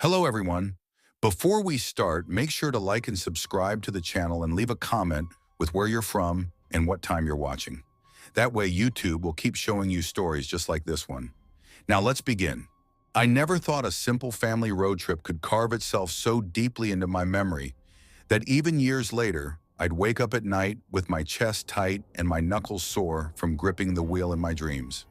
Hello, everyone. Before we start, make sure to like and subscribe to the channel and leave a comment with where you're from and what time you're watching. That way, YouTube will keep showing you stories just like this one. Now, let's begin. I never thought a simple family road trip could carve itself so deeply into my memory that even years later, I'd wake up at night with my chest tight and my knuckles sore from gripping the wheel in my dreams.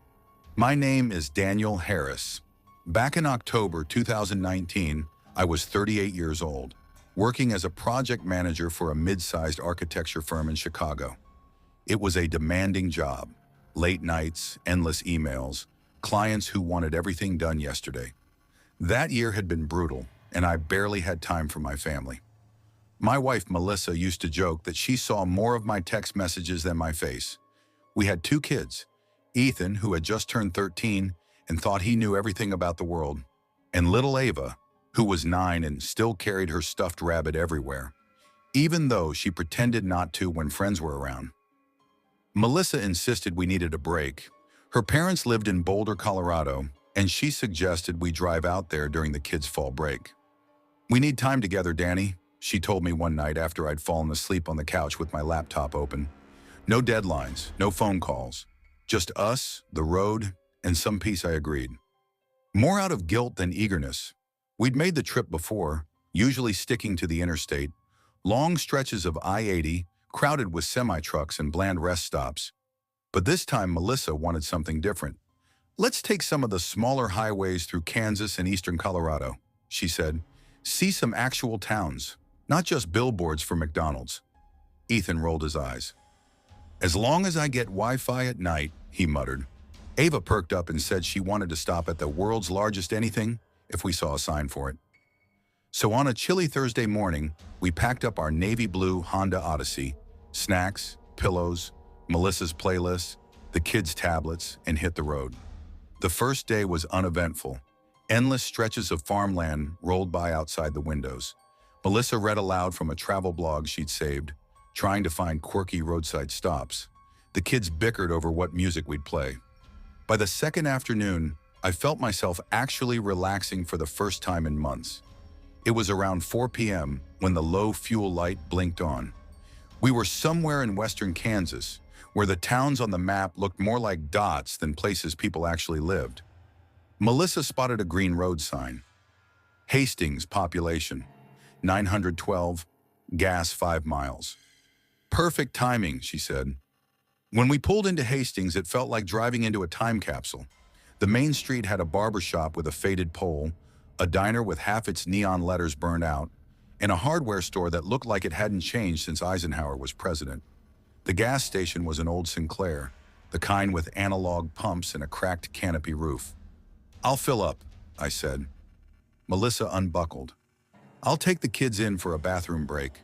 My name is Daniel Harris. Back in October 2019, I was 38 years old, working as a project manager for a mid-sized architecture firm in Chicago. It was a demanding job. Late nights, endless emails, clients who wanted everything done yesterday. That year had been brutal, and I barely had time for my family. My wife, Melissa, used to joke that she saw more of my text messages than my face. We had two kids, Ethan, who had just turned 13 and thought he knew everything about the world, and little Ava, who was 9 and still carried her stuffed rabbit everywhere, even though she pretended not to when friends were around. Melissa insisted we needed a break. Her parents lived in Boulder, Colorado, and she suggested we drive out there during the kids' fall break. "We need time together, Danny," she told me one night after I'd fallen asleep on the couch with my laptop open. "No deadlines, no phone calls. Just us, the road, and some peace." I agreed. More out of guilt than eagerness. We'd made the trip before, usually sticking to the interstate, long stretches of I-80, crowded with semi-trucks and bland rest stops. But this time, Melissa wanted something different. "Let's take some of the smaller highways through Kansas and eastern Colorado," she said. "See some actual towns, not just billboards for McDonald's." Ethan rolled his eyes. "As long as I get Wi-Fi at night," he muttered. Ava perked up and said she wanted to stop at the world's largest anything if we saw a sign for it. So on a chilly Thursday morning, we packed up our navy blue Honda Odyssey, snacks, pillows, Melissa's playlist, the kids' tablets, and hit the road. The first day was uneventful. Endless stretches of farmland rolled by outside the windows. Melissa read aloud from a travel blog she'd saved, trying to find quirky roadside stops. The kids bickered over what music we'd play. By the second afternoon, I felt myself actually relaxing for the first time in months. It was around 4 p.m. when the low fuel light blinked on. We were somewhere in western Kansas, where the towns on the map looked more like dots than places people actually lived. Melissa spotted a green road sign. Hastings population, 912, gas 5 miles. "Perfect timing," she said. When we pulled into Hastings, it felt like driving into a time capsule. The main street had a barber shop with a faded pole, a diner with half its neon letters burned out, and a hardware store that looked like it hadn't changed since Eisenhower was president. The gas station was an old Sinclair, the kind with analog pumps and a cracked canopy roof. "I'll fill up," I said. Melissa unbuckled. "I'll take the kids in for a bathroom break."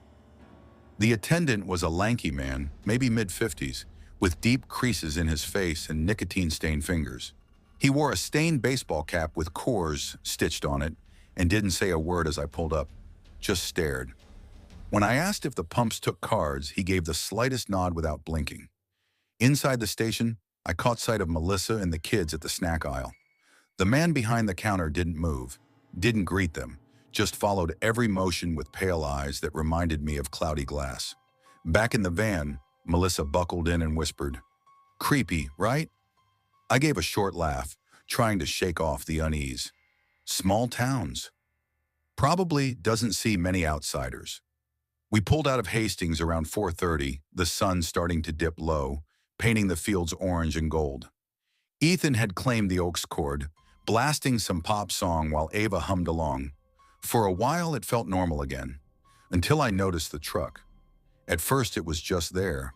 The attendant was a lanky man, maybe mid-50s, with deep creases in his face and nicotine-stained fingers. He wore a stained baseball cap with Coors stitched on it and didn't say a word as I pulled up, just stared. When I asked if the pumps took cards, he gave the slightest nod without blinking. Inside the station, I caught sight of Melissa and the kids at the snack aisle. The man behind the counter didn't move, didn't greet them, just followed every motion with pale eyes that reminded me of cloudy glass. Back in the van, Melissa buckled in and whispered, "Creepy, right?" I gave a short laugh, trying to shake off the unease. Small towns. Probably doesn't see many outsiders. We pulled out of Hastings around 4:30, the sun starting to dip low, painting the fields orange and gold. Ethan had claimed the aux cord, blasting some pop song while Ava hummed along. For a while, it felt normal again, until I noticed the truck. At first, it was just there,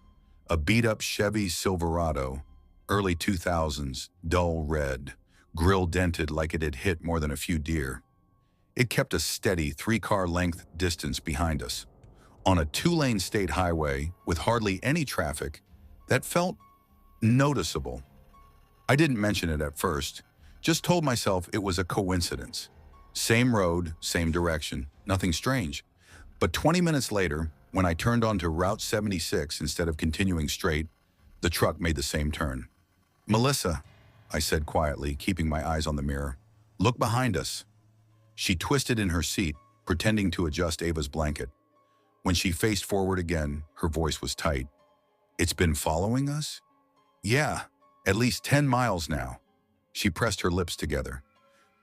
a beat-up Chevy Silverado, early 2000s, dull red, grill dented like it had hit more than a few deer. It kept a steady 3-car length distance behind us. On a 2-lane state highway with hardly any traffic, that felt noticeable. I didn't mention it at first, just told myself it was a coincidence. Same road, same direction, nothing strange. But 20 minutes later, when I turned onto Route 76 instead of continuing straight, the truck made the same turn. "Melissa," I said quietly, keeping my eyes on the mirror, "look behind us." She twisted in her seat, pretending to adjust Ava's blanket. When she faced forward again, her voice was tight. "It's been following us?" "Yeah, at least 10 miles now." She pressed her lips together.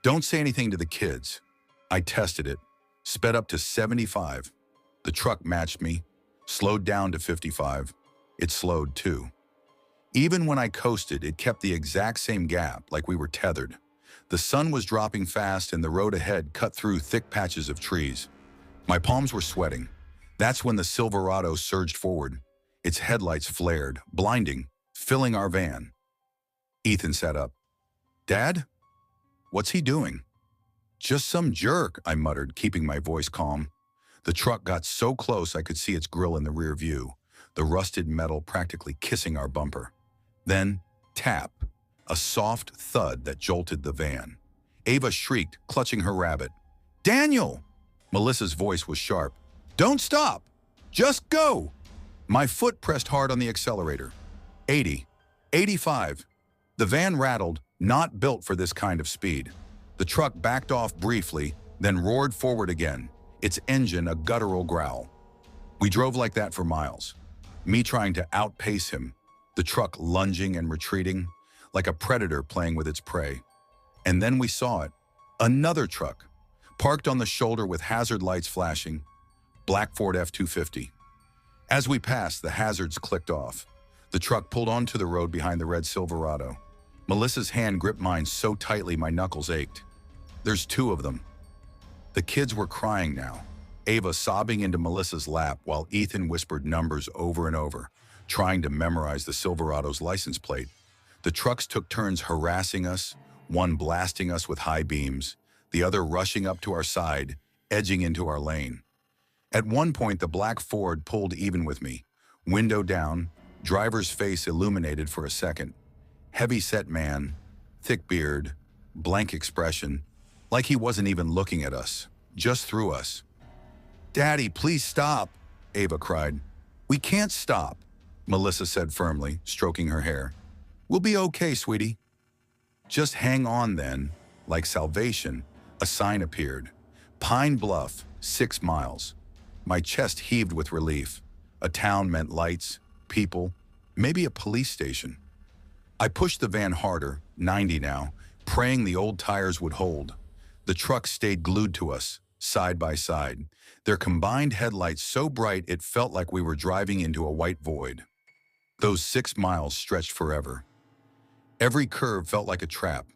"Don't say anything to the kids." I tested it, sped up to 75. The truck matched me, slowed down to 55. It slowed too. Even when I coasted, it kept the exact same gap, like we were tethered. The sun was dropping fast and the road ahead cut through thick patches of trees. My palms were sweating. That's when the Silverado surged forward. Its headlights flared, blinding, filling our van. Ethan sat up. "Dad? What's he doing?" "Just some jerk," I muttered, keeping my voice calm. The truck got so close I could see its grille in the rear view, the rusted metal practically kissing our bumper. Then, tap, a soft thud that jolted the van. Ava shrieked, clutching her rabbit. "Daniel!" Melissa's voice was sharp. "Don't stop! Just go!" My foot pressed hard on the accelerator. 80, 85. The van rattled, not built for this kind of speed. The truck backed off briefly, then roared forward again, its engine a guttural growl. We drove like that for miles, me trying to outpace him, the truck lunging and retreating, like a predator playing with its prey. And then we saw it, another truck, parked on the shoulder with hazard lights flashing, black Ford F-250. As we passed, the hazards clicked off. The truck pulled onto the road behind the red Silverado. Melissa's hand gripped mine so tightly my knuckles ached. "There's two of them." The kids were crying now, Ava sobbing into Melissa's lap while Ethan whispered numbers over and over, trying to memorize the Silverado's license plate. The trucks took turns harassing us, one blasting us with high beams, the other rushing up to our side, edging into our lane. At one point, the black Ford pulled even with me, window down, driver's face illuminated for a second. Heavy-set man, thick beard, blank expression, like he wasn't even looking at us, just through us. "Daddy, please stop," Ava cried. "We can't stop," Melissa said firmly, stroking her hair. "We'll be okay, sweetie." "Just hang on then." Like salvation, a sign appeared. Pine Bluff, 6 miles. My chest heaved with relief. A town meant lights, people, maybe a police station. I pushed the van harder, 90 now, praying the old tires would hold. The trucks stayed glued to us, side by side, their combined headlights so bright it felt like we were driving into a white void. Those 6 miles stretched forever. Every curve felt like a trap.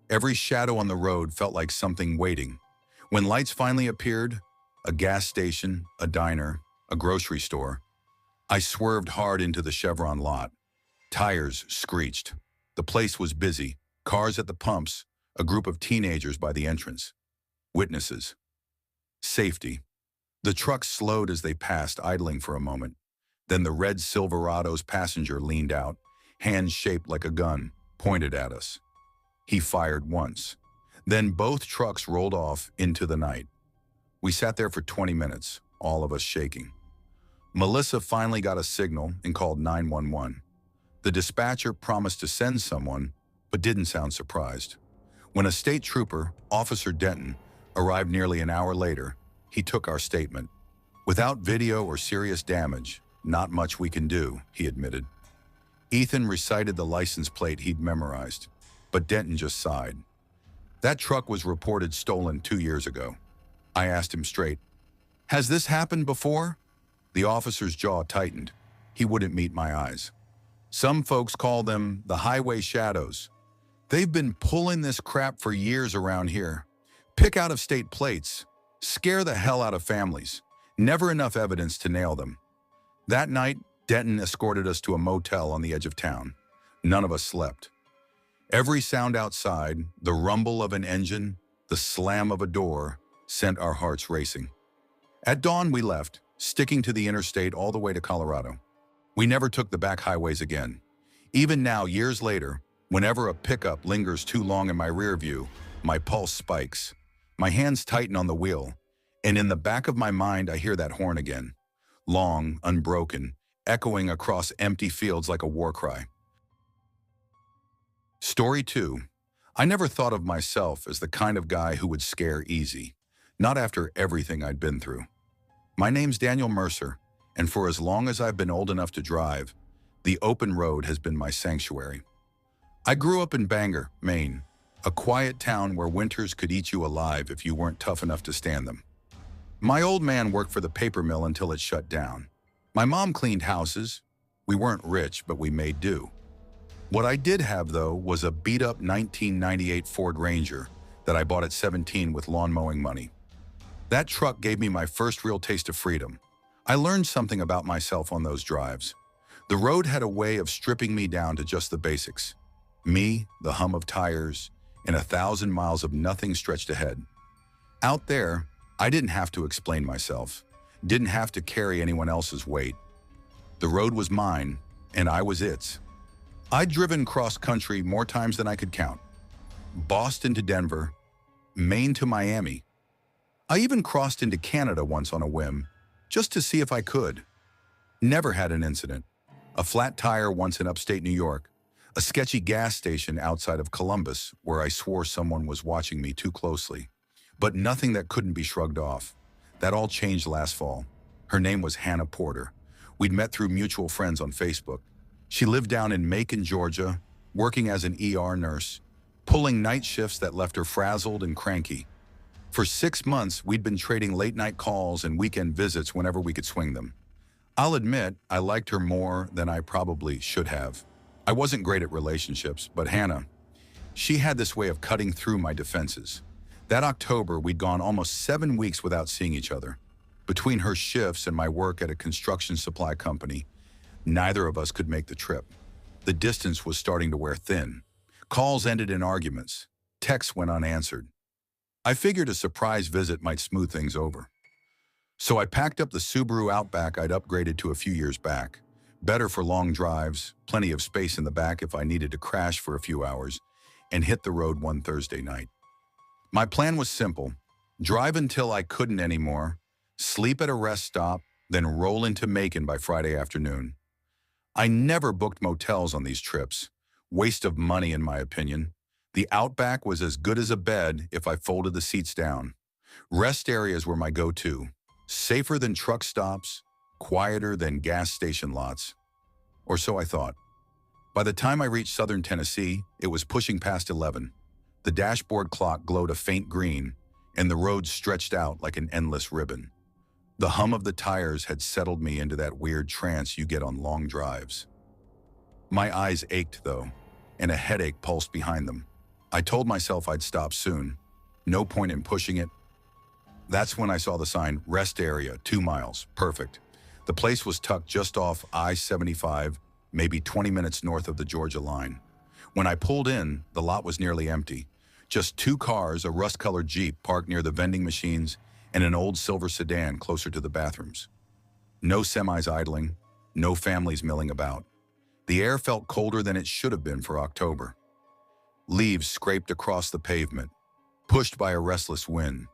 Every shadow on the road felt like something waiting. When lights finally appeared, a gas station, a diner, a grocery store, I swerved hard into the Chevron lot. Tires screeched. The place was busy, cars at the pumps, a group of teenagers by the entrance. Witnesses. Safety. The trucks slowed as they passed, idling for a moment. Then the red Silverado's passenger leaned out, hands shaped like a gun, pointed at us. He fired once. Then both trucks rolled off into the night. We sat there for 20 minutes, all of us shaking. Melissa finally got a signal and called 911. The dispatcher promised to send someone, but didn't sound surprised. When a state trooper, Officer Denton, arrived nearly an hour later, he took our statement. "Without video or serious damage, not much we can do," he admitted. Ethan recited the license plate he'd memorized, but Denton just sighed. "That truck was reported stolen 2 years ago." I asked him straight, "Has this happened before?" The officer's jaw tightened. He wouldn't meet my eyes. "Some folks call them the highway shadows. They've been pulling this crap for years around here. Pick out-of-state plates, scare the hell out of families. Never enough evidence to nail them." That night, Denton escorted us to a motel on the edge of town. None of us slept. Every sound outside, the rumble of an engine, the slam of a door, sent our hearts racing. At dawn, we left, sticking to the interstate all the way to Colorado. We never took the back highways again. Even now, years later, whenever a pickup lingers too long in my rear view, my pulse spikes. My hands tighten on the wheel, and in the back of my mind, I hear that horn again. Long, unbroken, echoing across empty fields like a war cry. Story 2. I never thought of myself as the kind of guy who would scare easy, not after everything I'd been through. My name's Daniel Mercer, and for as long as I've been old enough to drive, the open road has been my sanctuary. I grew up in Bangor, Maine, a quiet town where winters could eat you alive if you weren't tough enough to stand them. My old man worked for the paper mill until it shut down. My mom cleaned houses. We weren't rich, but we made do. What I did have, though, was a beat-up 1998 Ford Ranger that I bought at 17 with lawn mowing money. That truck gave me my first real taste of freedom. I learned something about myself on those drives. The road had a way of stripping me down to just the basics. Me, the hum of tires, and 1,000 miles of nothing stretched ahead. Out there, I didn't have to explain myself, didn't have to carry anyone else's weight. The road was mine, and I was its. I'd driven cross-country more times than I could count. Boston to Denver, Maine to Miami. I even crossed into Canada once on a whim, just to see if I could. Never had an incident. A flat tire once in upstate New York, a sketchy gas station outside of Columbus where I swore someone was watching me too closely. But nothing that couldn't be shrugged off. That all changed last fall. Her name was Hannah Porter. We'd met through mutual friends on Facebook. She lived down in Macon, Georgia, working as an ER nurse, pulling night shifts that left her frazzled and cranky. For 6 months, we'd been trading late-night calls and weekend visits whenever we could swing them. I'll admit, I liked her more than I probably should have. I wasn't great at relationships, but Hannah, she had this way of cutting through my defenses. That October, we'd gone almost 7 weeks without seeing each other. Between her shifts and my work at a construction supply company, neither of us could make the trip. The distance was starting to wear thin. Calls ended in arguments. Texts went unanswered. I figured a surprise visit might smooth things over. So I packed up the Subaru Outback I'd upgraded to a few years back. Better for long drives, plenty of space in the back if I needed to crash for a few hours, and hit the road one Thursday night. My plan was simple: drive until I couldn't anymore, sleep at a rest stop, then roll into Macon by Friday afternoon. I never booked motels on these trips. Waste of money, in my opinion. The Outback was as good as a bed if I folded the seats down. Rest areas were my go-to. Safer than truck stops, quieter than gas station lots. Or so I thought. By the time I reached southern Tennessee, it was pushing past 11. The dashboard clock glowed a faint green, and the road stretched out like an endless ribbon. The hum of the tires had settled me into that weird trance you get on long drives. My eyes ached, though, and a headache pulsed behind them. I told myself I'd stop soon. No point in pushing it. That's when I saw the sign, Rest Area, 2 miles. Perfect. The place was tucked just off I-75, maybe 20 minutes north of the Georgia line. When I pulled in, the lot was nearly empty. Just 2 cars, a rust-colored Jeep parked near the vending machines, and an old silver sedan closer to the bathrooms. No semis idling, no families milling about. The air felt colder than it should have been for October. Leaves scraped across the pavement, pushed by a restless wind.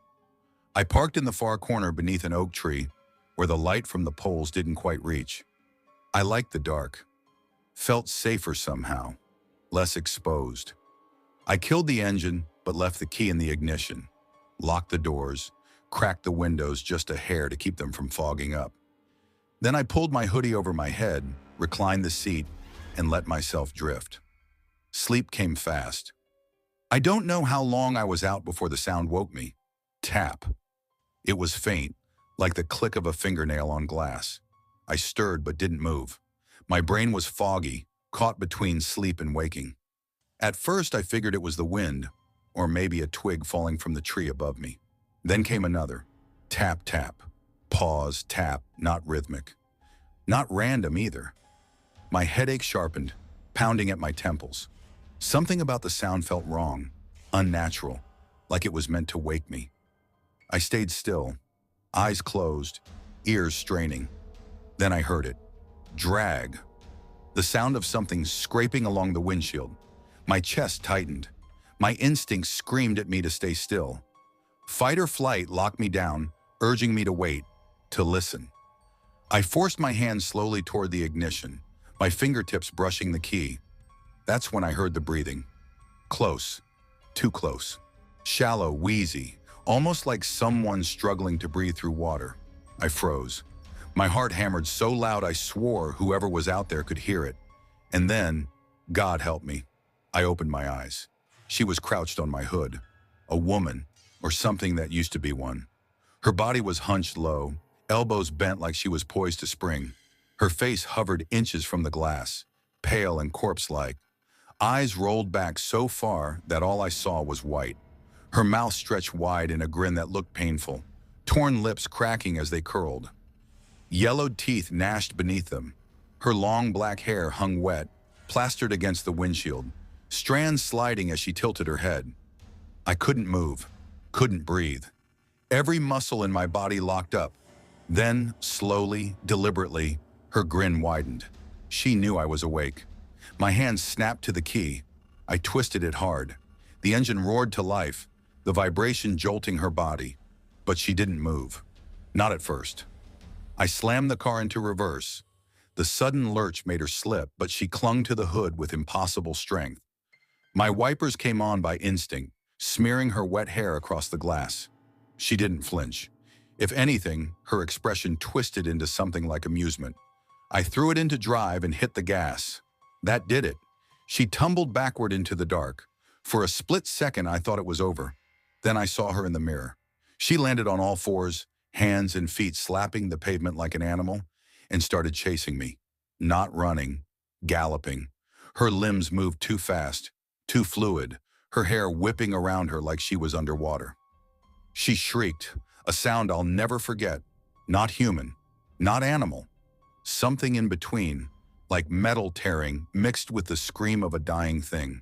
I parked in the far corner beneath an oak tree, where the light from the poles didn't quite reach. I liked the dark. Felt safer somehow, less exposed. I killed the engine, but left the key in the ignition, locked the doors, cracked the windows just a hair to keep them from fogging up. Then I pulled my hoodie over my head, reclined the seat, and let myself drift. Sleep came fast. I don't know how long I was out before the sound woke me. Tap. It was faint, like the click of a fingernail on glass. I stirred but didn't move. My brain was foggy, caught between sleep and waking. At first, I figured it was the wind, or maybe a twig falling from the tree above me. Then came another. Tap, tap. Pause, tap, not rhythmic. Not random either. My headache sharpened, pounding at my temples. Something about the sound felt wrong, unnatural, like it was meant to wake me. I stayed still, eyes closed, ears straining. Then I heard it. Drag. The sound of something scraping along the windshield. My chest tightened. My instincts screamed at me to stay still. Fight or flight locked me down, urging me to wait, to listen. I forced my hand slowly toward the ignition, my fingertips brushing the key. That's when I heard the breathing. Close, Too close. Shallow, wheezy, almost like someone struggling to breathe through water. I froze. My heart hammered so loud I swore whoever was out there could hear it. And then, God help me, I opened my eyes. She was crouched on my hood. A woman, or something that used to be one. Her body was hunched low, elbows bent like she was poised to spring. Her face hovered inches from the glass, pale and corpse-like. Eyes rolled back so far that all I saw was white. Her mouth stretched wide in a grin that looked painful, torn lips cracking as they curled. Yellowed teeth gnashed beneath them. Her long black hair hung wet, plastered against the windshield, strands sliding as she tilted her head. I couldn't move, couldn't breathe. Every muscle in my body locked up. Then, slowly, deliberately, her grin widened. She knew I was awake. My hands snapped to the key. I twisted it hard. The engine roared to life, the vibration jolting her body. But she didn't move. Not at first. I slammed the car into reverse. The sudden lurch made her slip, but she clung to the hood with impossible strength. My wipers came on by instinct, smearing her wet hair across the glass. She didn't flinch. If anything, her expression twisted into something like amusement. I threw it into drive and hit the gas. That did it. She tumbled backward into the dark. For a split second, I thought it was over. Then I saw her in the mirror. She landed on all fours, hands and feet slapping the pavement like an animal, and started chasing me. Not running, galloping. Her limbs moved too fast, too fluid, her hair whipping around her like she was underwater. She shrieked, a sound I'll never forget. Not human, not animal. Something in between, like metal tearing, mixed with the scream of a dying thing.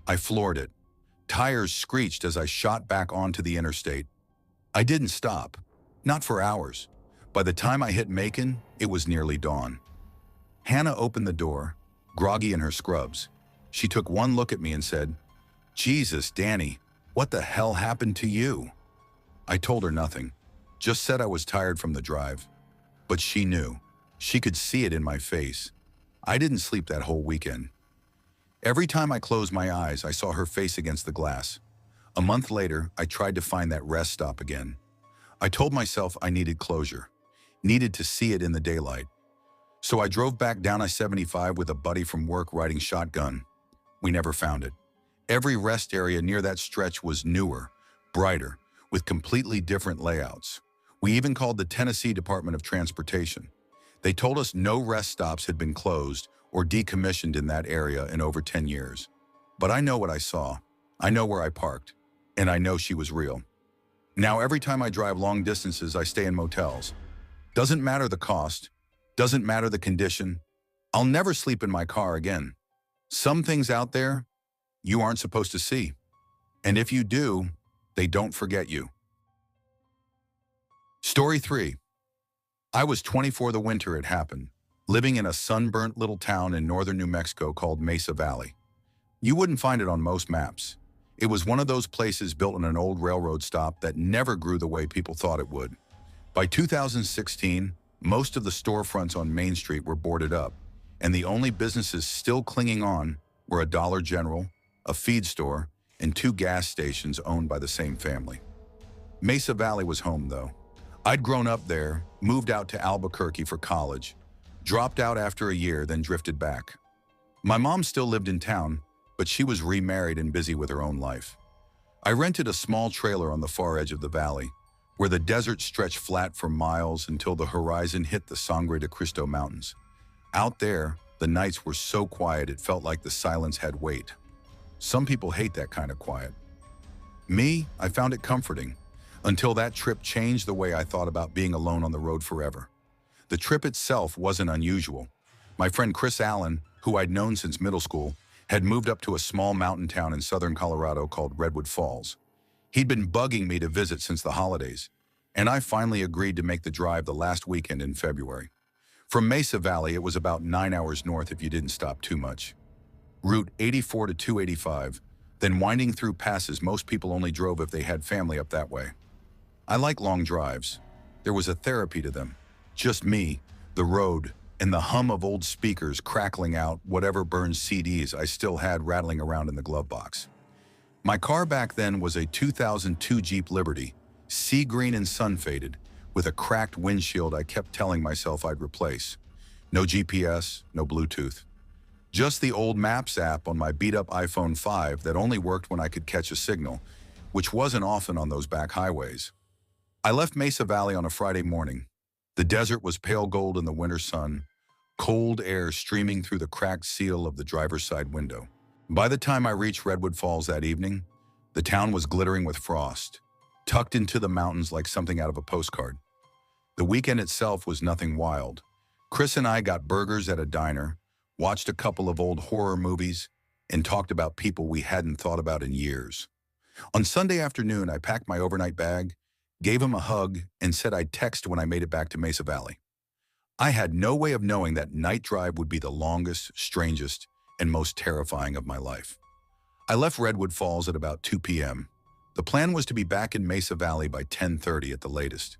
I floored it. Tires screeched as I shot back onto the interstate. I didn't stop, not for hours. By the time I hit Macon, it was nearly dawn. Hannah opened the door, groggy in her scrubs. She took one look at me and said, "Jesus, Danny, what the hell happened to you?" I told her nothing, just said I was tired from the drive. But she knew. She could see it in my face. I didn't sleep that whole weekend. Every time I closed my eyes, I saw her face against the glass. A month later, I tried to find that rest stop again. I told myself I needed closure, needed to see it in the daylight. So I drove back down I-75 with a buddy from work riding shotgun. We never found it. Every rest area near that stretch was newer, brighter, with completely different layouts. We even called the Tennessee Department of Transportation. They told us no rest stops had been closed or decommissioned in that area in over 10 years. But I know what I saw. I know where I parked. And I know she was real. Now every time I drive long distances, I stay in motels. Doesn't matter the cost. Doesn't matter the condition. I'll never sleep in my car again. Some things out there you aren't supposed to see. And if you do, they don't forget you. Story 3. I was 24 the winter it happened, living in a sunburnt little town in northern New Mexico called Mesa Valley. You wouldn't find it on most maps. It was one of those places built on an old railroad stop that never grew the way people thought it would. By 2016, most of the storefronts on Main Street were boarded up, and the only businesses still clinging on were a Dollar General, a feed store, and 2 gas stations owned by the same family. Mesa Valley was home, though. I'd grown up there, moved out to Albuquerque for college, dropped out after a year, then drifted back. My mom still lived in town, but she was remarried and busy with her own life. I rented a small trailer on the far edge of the valley, where the desert stretched flat for miles until the horizon hit the Sangre de Cristo Mountains. Out there, the nights were so quiet it felt like the silence had weight. Some people hate that kind of quiet. Me, I found it comforting, until that trip changed the way I thought about being alone on the road forever. The trip itself wasn't unusual. My friend Chris Allen, who I'd known since middle school, had moved up to a small mountain town in southern Colorado called Redwood Falls. He'd been bugging me to visit since the holidays, and I finally agreed to make the drive the last weekend in February. From Mesa Valley, it was about 9 hours north if you didn't stop too much. Route 84 to 285, then winding through passes most people only drove if they had family up that way. I like long drives. There was a therapy to them. Just me, the road, and the hum of old speakers crackling out whatever burned CDs I still had rattling around in the glove box. My car back then was a 2002 Jeep Liberty, sea green and sun-faded, with a cracked windshield I kept telling myself I'd replace. No GPS, no Bluetooth. Just the old Maps app on my beat-up iPhone 5 that only worked when I could catch a signal, which wasn't often on those back highways. I left Mesa Valley on a Friday morning. The desert was pale gold in the winter sun, cold air streaming through the cracked seal of the driver's side window. By the time I reached Redwood Falls that evening, the town was glittering with frost, tucked into the mountains like something out of a postcard. The weekend itself was nothing wild. Chris and I got burgers at a diner, watched a couple of old horror movies, and talked about people we hadn't thought about in years. On Sunday afternoon, I packed my overnight bag, gave him a hug, and said I'd text when I made it back to Mesa Valley. I had no way of knowing that night drive would be the longest, strangest, and most terrifying of my life. I left Redwood Falls at about 2 p.m. The plan was to be back in Mesa Valley by 10:30 at the latest.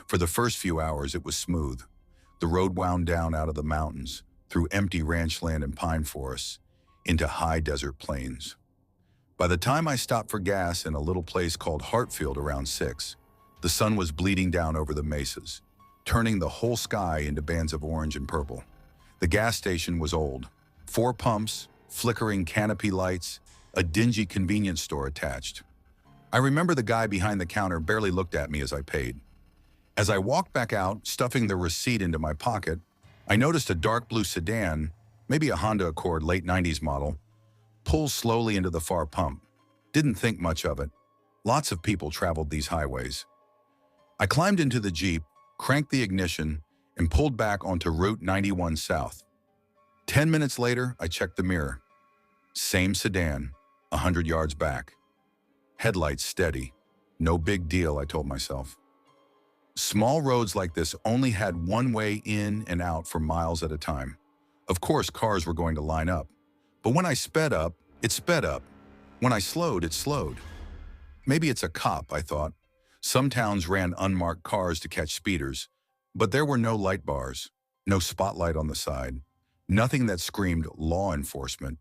For the first few hours, it was smooth. The road wound down out of the mountains, through empty ranch land and pine forests, into high desert plains. By the time I stopped for gas in a little place called Hartfield around 6, the sun was bleeding down over the mesas, turning the whole sky into bands of orange and purple. The gas station was old. 4 pumps, flickering canopy lights, a dingy convenience store attached. I remember the guy behind the counter barely looked at me as I paid. As I walked back out, stuffing the receipt into my pocket, I noticed a dark blue sedan, maybe a Honda Accord late 90s model, pull slowly into the far pump. Didn't think much of it. Lots of people traveled these highways. I climbed into the Jeep, cranked the ignition, and pulled back onto Route 91 South. 10 minutes later, I checked the mirror. Same sedan, 100 yards back. Headlights steady. No big deal, I told myself. Small roads like this only had one way in and out for miles at a time. Of course, cars were going to line up. But when I sped up, it sped up. When I slowed, it slowed. Maybe it's a cop, I thought. Some towns ran unmarked cars to catch speeders, but there were no light bars, no spotlight on the side, nothing that screamed law enforcement,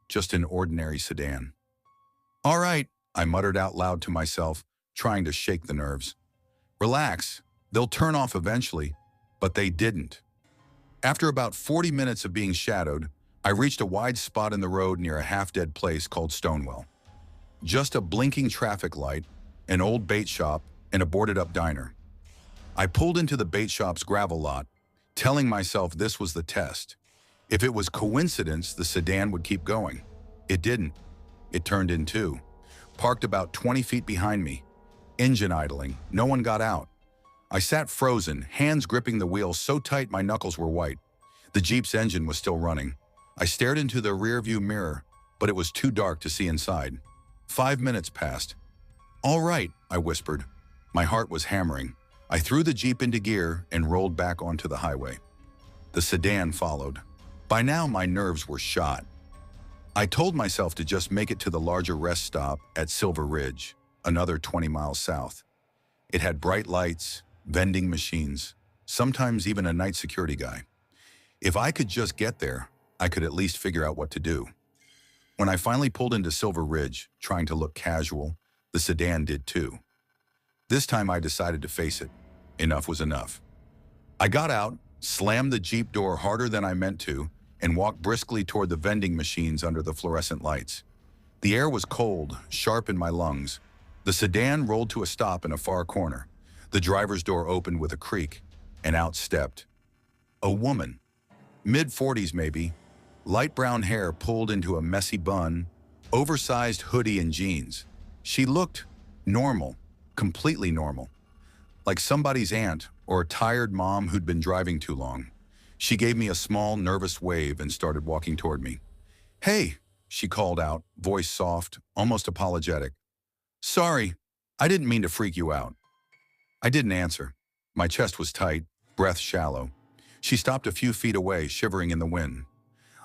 just an ordinary sedan. All right, I muttered out loud to myself, trying to shake the nerves. Relax, they'll turn off eventually, but they didn't. After about 40 minutes of being shadowed, I reached a wide spot in the road near a half-dead place called Stonewell. Just a blinking traffic light, an old bait shop, and a boarded-up diner. I pulled into the bait shop's gravel lot, telling myself this was the test. If it was coincidence, the sedan would keep going. It didn't. It turned in two, parked about 20 feet behind me. Engine idling, no one got out. I sat frozen, hands gripping the wheel so tight my knuckles were white. The Jeep's engine was still running. I stared into the rearview mirror, but it was too dark to see inside. 5 minutes passed. All right, I whispered. My heart was hammering. I threw the Jeep into gear and rolled back onto the highway. The sedan followed. By now, my nerves were shot. I told myself to just make it to the larger rest stop at Silver Ridge, another 20 miles south. It had bright lights, vending machines, sometimes even a night security guy. If I could just get there, I could at least figure out what to do. When I finally pulled into Silver Ridge, trying to look casual, the sedan did too. This time I decided to face it. Enough was enough. I got out, slammed the Jeep door harder than I meant to, and walked briskly toward the vending machines under the fluorescent lights. The air was cold, sharp in my lungs. The sedan rolled to a stop in a far corner. The driver's door opened with a creak, and out stepped a woman. Mid-40s maybe, light brown hair pulled into a messy bun, oversized hoodie and jeans. She looked normal, completely normal, like somebody's aunt or a tired mom who'd been driving too long. She gave me a small, nervous wave and started walking toward me. "Hey," she called out, voice soft, almost apologetic. "Sorry, I didn't mean to freak you out." I didn't answer. My chest was tight, breath shallow. She stopped a few feet away, shivering in the wind.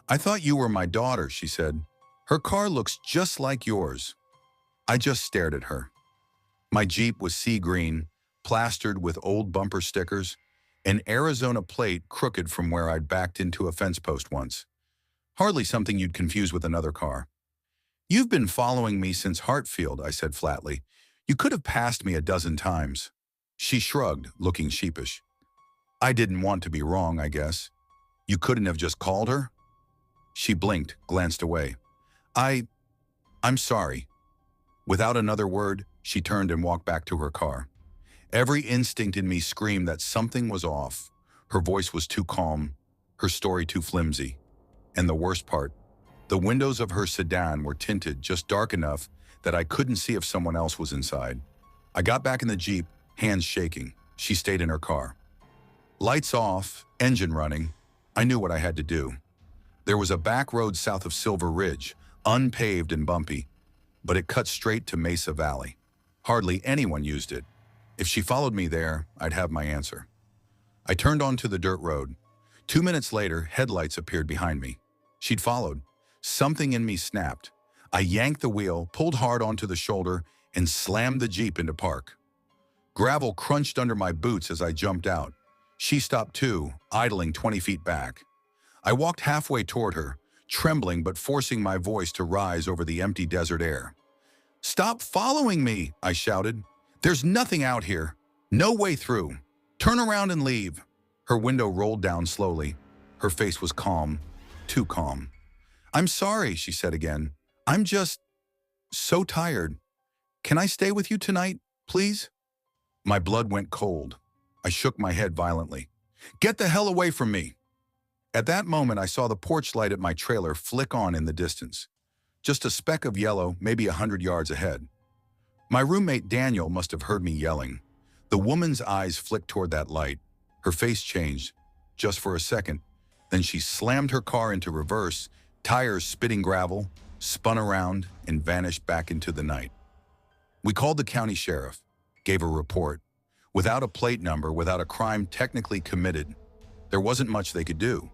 "I thought you were my daughter," she said. "Her car looks just like yours." I just stared at her. My Jeep was sea green, plastered with old bumper stickers, an Arizona plate crooked from where I'd backed into a fence post once. Hardly something you'd confuse with another car. You've been following me since Hartfield, I said flatly. You could have passed me a dozen times. She shrugged, looking sheepish. I didn't want to be wrong, I guess. You couldn't have just called her? She blinked, glanced away. I'm sorry. Without another word, she turned and walked back to her car. Every instinct in me screamed that something was off. Her voice was too calm, her story too flimsy. And the worst part, the windows of her sedan were tinted just dark enough that I couldn't see if someone else was inside. I got back in the Jeep, hands shaking. She stayed in her car. Lights off, engine running. I knew what I had to do. There was a back road south of Silver Ridge, unpaved and bumpy, but it cut straight to Mesa Valley. Hardly anyone used it. If she followed me there, I'd have my answer. I turned onto the dirt road. 2 minutes later, headlights appeared behind me. She'd followed. Something in me snapped. I yanked the wheel, pulled hard onto the shoulder, and slammed the Jeep into park. Gravel crunched under my boots as I jumped out. She stopped too, idling 20 feet back. I walked halfway toward her, trembling but forcing my voice to rise over the empty desert air. "Stop following me," I shouted. "There's nothing out here. No way through. Turn around and leave." Her window rolled down slowly. Her face was calm, too calm. "I'm sorry," she said again. "I'm just so tired. Can I stay with you tonight, please?" My blood went cold. I shook my head violently. "Get the hell away from me!" At that moment, I saw the porch light at my trailer flick on in the distance. Just a speck of yellow, maybe 100 yards ahead. My roommate Daniel must have heard me yelling. The woman's eyes flicked toward that light. Her face changed, just for a second. Then she slammed her car into reverse, tires spitting gravel, spun around, and vanished back into the night. We called the county sheriff, gave a report. Without a plate number, without a crime technically committed, there wasn't much they could do.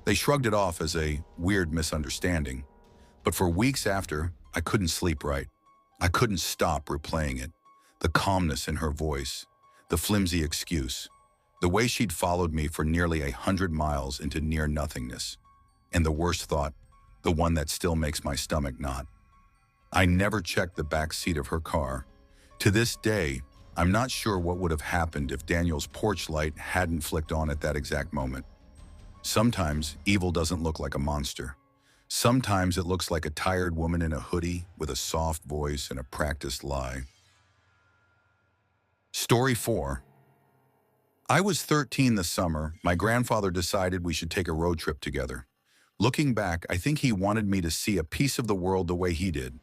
They shrugged it off as a weird misunderstanding. But for weeks after, I couldn't sleep right. I couldn't stop replaying it. The calmness in her voice, the flimsy excuse, the way she'd followed me for nearly 100 miles into near nothingness. And the worst thought, the one that still makes my stomach knot. I never checked the back seat of her car. To this day, I'm not sure what would have happened if Daniel's porch light hadn't flicked on at that exact moment. Sometimes evil doesn't look like a monster. Sometimes it looks like a tired woman in a hoodie with a soft voice and a practiced lie. Story 4. I was 13 this summer. My grandfather decided we should take a road trip together. Looking back, I think he wanted me to see a piece of the world the way he did.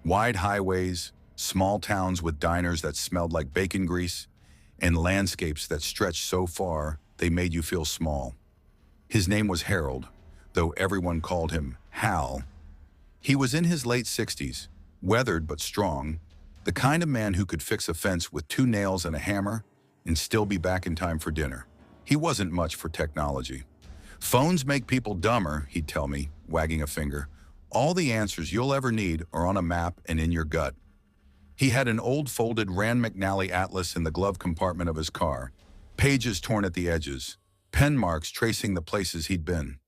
Wide highways, small towns with diners that smelled like bacon grease, and landscapes that stretched so far they made you feel small. His name was Harold, though everyone called him Hal. He was in his late 60s, weathered but strong, the kind of man who could fix a fence with 2 nails and a hammer and still be back in time for dinner. He wasn't much for technology. "Phones make people dumber," he'd tell me, wagging a finger. "All the answers you'll ever need are on a map and in your gut." He had an old folded Rand McNally atlas in the glove compartment of his car, pages torn at the edges, pen marks tracing the places he'd been.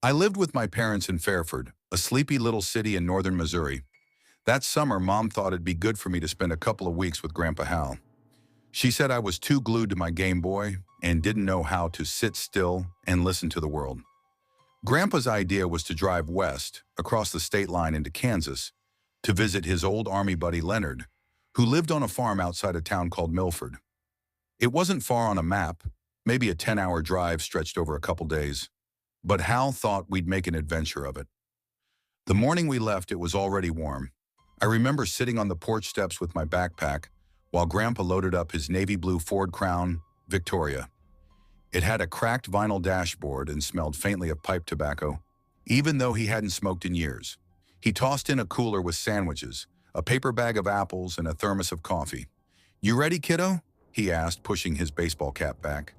I lived with my parents in Fairford, a sleepy little city in northern Missouri. That summer, Mom thought it'd be good for me to spend a couple of weeks with Grandpa Hal. She said I was too glued to my Game Boy and didn't know how to sit still and listen to the world. Grandpa's idea was to drive west, across the state line into Kansas, to visit his old Army buddy Leonard, who lived on a farm outside a town called Milford. It wasn't far on a map, maybe a 10-hour drive stretched over a couple days, but Hal thought we'd make an adventure of it. The morning we left, it was already warm. I remember sitting on the porch steps with my backpack while Grandpa loaded up his navy blue Ford Crown Victoria. It had a cracked vinyl dashboard and smelled faintly of pipe tobacco, even though he hadn't smoked in years. He tossed in a cooler with sandwiches, a paper bag of apples, and a thermos of coffee. "You ready, kiddo?" he asked, pushing his baseball cap back.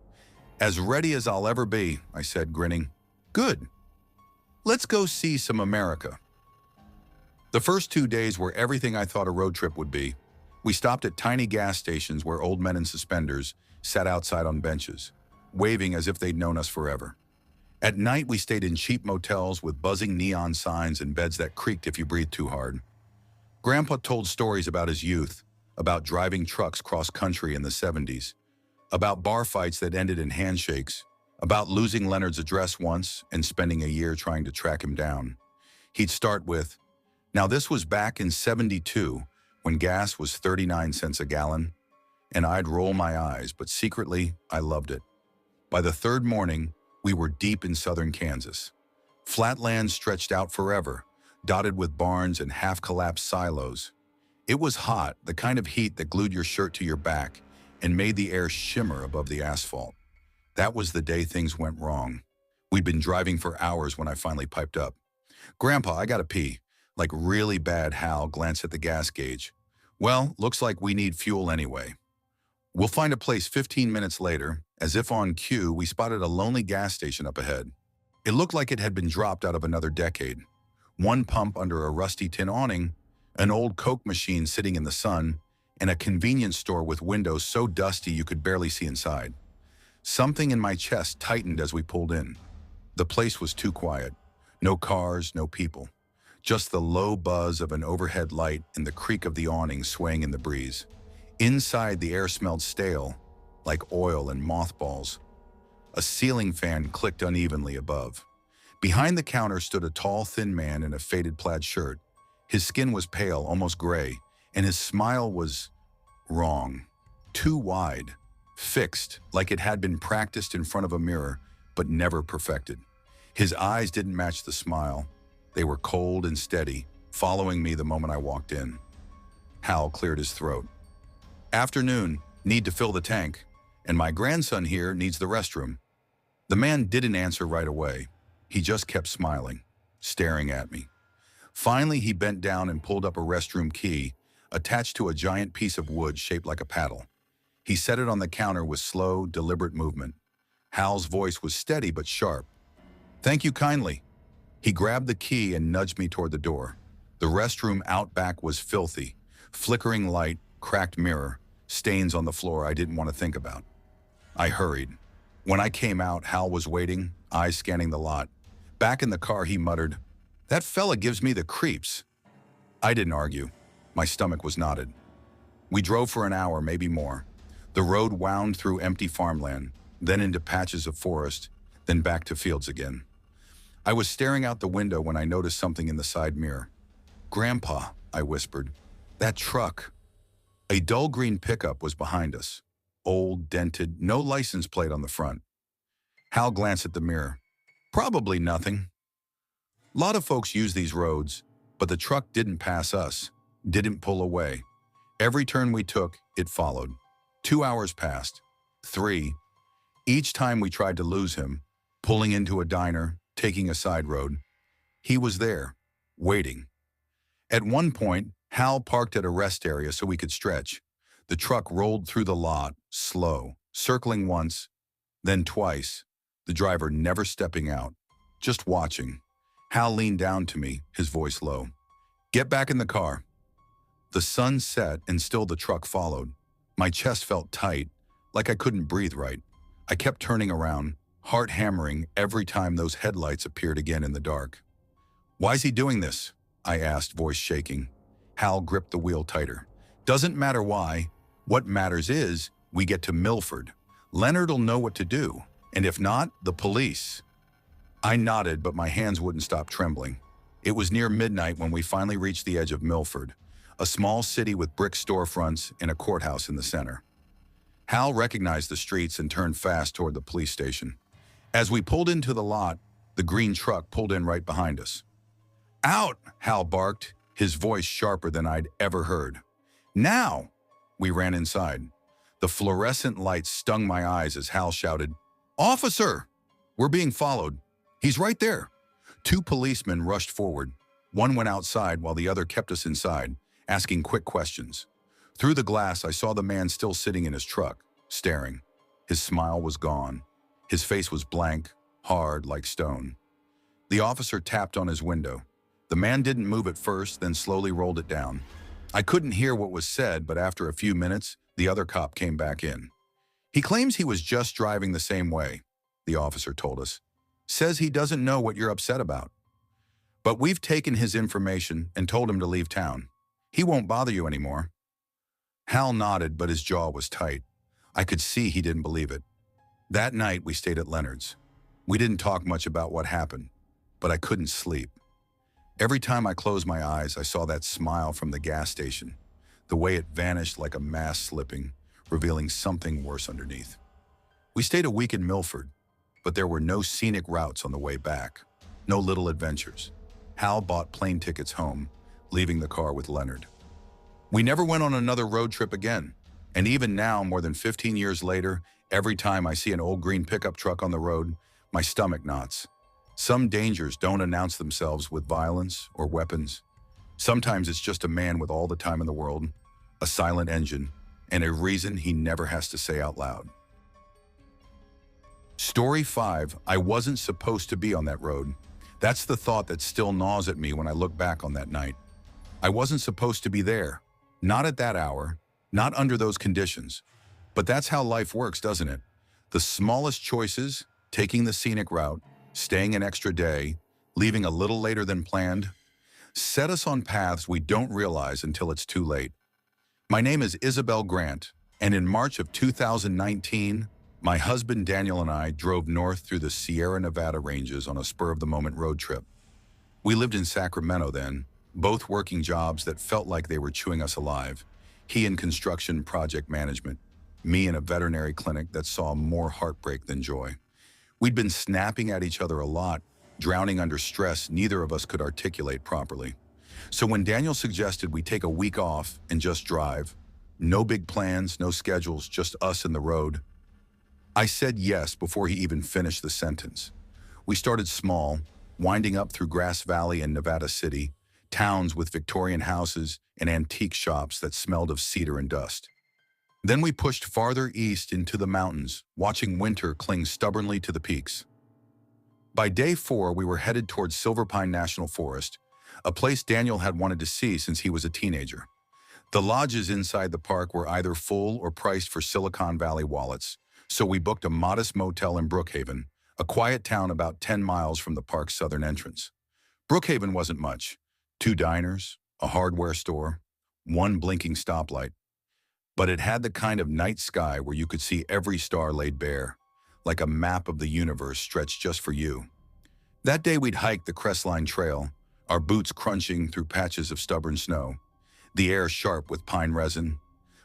"As ready as I'll ever be," I said, grinning. "Good. Let's go see some America." The first 2 days were everything I thought a road trip would be. We stopped at tiny gas stations where old men in suspenders sat outside on benches, waving as if they'd known us forever. At night, we stayed in cheap motels with buzzing neon signs and beds that creaked if you breathed too hard. Grandpa told stories about his youth, about driving trucks cross-country in the 70s, about bar fights that ended in handshakes, about losing Leonard's address once and spending a year trying to track him down. He'd start with, "Now this was back in '72 when gas was 39 cents a gallon," and I'd roll my eyes, but secretly, I loved it. By the third morning, we were deep in southern Kansas. Flatlands stretched out forever, dotted with barns and half-collapsed silos. It was hot, the kind of heat that glued your shirt to your back and made the air shimmer above the asphalt. That was the day things went wrong. We'd been driving for hours when I finally piped up. "Grandpa, I gotta pee." Like really bad. Hal glanced at the gas gauge. "Well, looks like we need fuel anyway." "We'll find a place." 15 minutes later, as if on cue, we spotted a lonely gas station up ahead. It looked like it had been dropped out of another decade. One pump under a rusty tin awning, an old Coke machine sitting in the sun, and a convenience store with windows so dusty you could barely see inside. Something in my chest tightened as we pulled in. The place was too quiet. No cars, no people. Just the low buzz of an overhead light and the creak of the awning swaying in the breeze. Inside, the air smelled stale, like oil and mothballs. A ceiling fan clicked unevenly above. Behind the counter stood a tall, thin man in a faded plaid shirt. His skin was pale, almost gray, and his smile was wrong. Too wide. Fixed, like it had been practiced in front of a mirror, but never perfected. His eyes didn't match the smile. They were cold and steady, following me the moment I walked in. Hal cleared his throat. "Afternoon, need to fill the tank, and my grandson here needs the restroom." The man didn't answer right away. He just kept smiling, staring at me. Finally, he bent down and pulled up a restroom key, attached to a giant piece of wood shaped like a paddle. He set it on the counter with slow, deliberate movement. Hal's voice was steady but sharp. "Thank you kindly." He grabbed the key and nudged me toward the door. The restroom out back was filthy. Flickering light, cracked mirror, stains on the floor I didn't want to think about. I hurried. When I came out, Hal was waiting, eyes scanning the lot. Back in the car, he muttered, "That fella gives me the creeps." I didn't argue. My stomach was knotted. We drove for an hour, maybe more. The road wound through empty farmland, then into patches of forest, then back to fields again. I was staring out the window when I noticed something in the side mirror. "Grandpa," I whispered, "that truck." A dull green pickup was behind us. Old, dented, no license plate on the front. Hal glanced at the mirror. "Probably nothing." Lot of folks use these roads, but the truck didn't pass us, didn't pull away. Every turn we took, it followed. 2 hours passed. 3. Each time we tried to lose him, pulling into a diner, taking a side road, he was there, waiting. At one point, Hal parked at a rest area so we could stretch. The truck rolled through the lot, slow, circling once, then twice, the driver never stepping out, just watching. Hal leaned down to me, his voice low. "Get back in the car." The sun set and still the truck followed. My chest felt tight, like I couldn't breathe right. I kept turning around, heart hammering every time those headlights appeared again in the dark. "Why's he doing this?" I asked, voice shaking. Hal gripped the wheel tighter. "Doesn't matter why. What matters is we get to Milford. Leonard'll know what to do, and if not, the police." I nodded, but my hands wouldn't stop trembling. It was near midnight when we finally reached the edge of Milford, a small city with brick storefronts and a courthouse in the center. Hal recognized the streets and turned fast toward the police station. As we pulled into the lot, the green truck pulled in right behind us. "Out!" Hal barked, his voice sharper than I'd ever heard. "Now!" We ran inside. The fluorescent lights stung my eyes as Hal shouted, "Officer! We're being followed. He's right there." 2 policemen rushed forward. One went outside while the other kept us inside, asking quick questions. Through the glass, I saw the man still sitting in his truck, staring. His smile was gone. His face was blank, hard like stone. The officer tapped on his window. The man didn't move at first, then slowly rolled it down. I couldn't hear what was said, but after a few minutes, the other cop came back in. "He claims he was just driving the same way," the officer told us. Says he doesn't know what you're upset about. But we've taken his information and told him to leave town. He won't bother you anymore." Hal nodded, but his jaw was tight. I could see he didn't believe it. That night, we stayed at Leonard's. We didn't talk much about what happened, but I couldn't sleep. Every time I closed my eyes, I saw that smile from the gas station, the way it vanished like a mask slipping, revealing something worse underneath. We stayed a week in Milford, but there were no scenic routes on the way back, no little adventures. Hal bought plane tickets home, leaving the car with Leonard. We never went on another road trip again, and even now, more than 15 years later, every time I see an old green pickup truck on the road, my stomach knots. Some dangers don't announce themselves with violence or weapons. Sometimes it's just a man with all the time in the world, a silent engine, and a reason he never has to say out loud. Story 5, I wasn't supposed to be on that road. That's the thought that still gnaws at me when I look back on that night. I wasn't supposed to be there, not at that hour, not under those conditions. But that's how life works, doesn't it? The smallest choices, taking the scenic route, staying an extra day, leaving a little later than planned, set us on paths we don't realize until it's too late. My name is Isabel Grant, and in March of 2019, my husband Daniel and I drove north through the Sierra Nevada ranges on a spur-of-the-moment road trip. We lived in Sacramento then, both working jobs that felt like they were chewing us alive. He in construction project management, me in a veterinary clinic that saw more heartbreak than joy. We'd been snapping at each other a lot, drowning under stress neither of us could articulate properly. So when Daniel suggested we take a week off and just drive, no big plans, no schedules, just us and the road, I said yes before he even finished the sentence. We started small, winding up through Grass Valley and Nevada City, towns with Victorian houses and antique shops that smelled of cedar and dust. Then we pushed farther east into the mountains, watching winter cling stubbornly to the peaks. By day 4, we were headed towards Silver Pine National Forest, a place Daniel had wanted to see since he was a teenager. The lodges inside the park were either full or priced for Silicon Valley wallets, so we booked a modest motel in Brookhaven, a quiet town about 10 miles from the park's southern entrance. Brookhaven wasn't much. 2 diners, a hardware store, 1 blinking stoplight. But it had the kind of night sky where you could see every star laid bare, like a map of the universe stretched just for you. That day we'd hiked the Crestline Trail, our boots crunching through patches of stubborn snow, the air sharp with pine resin.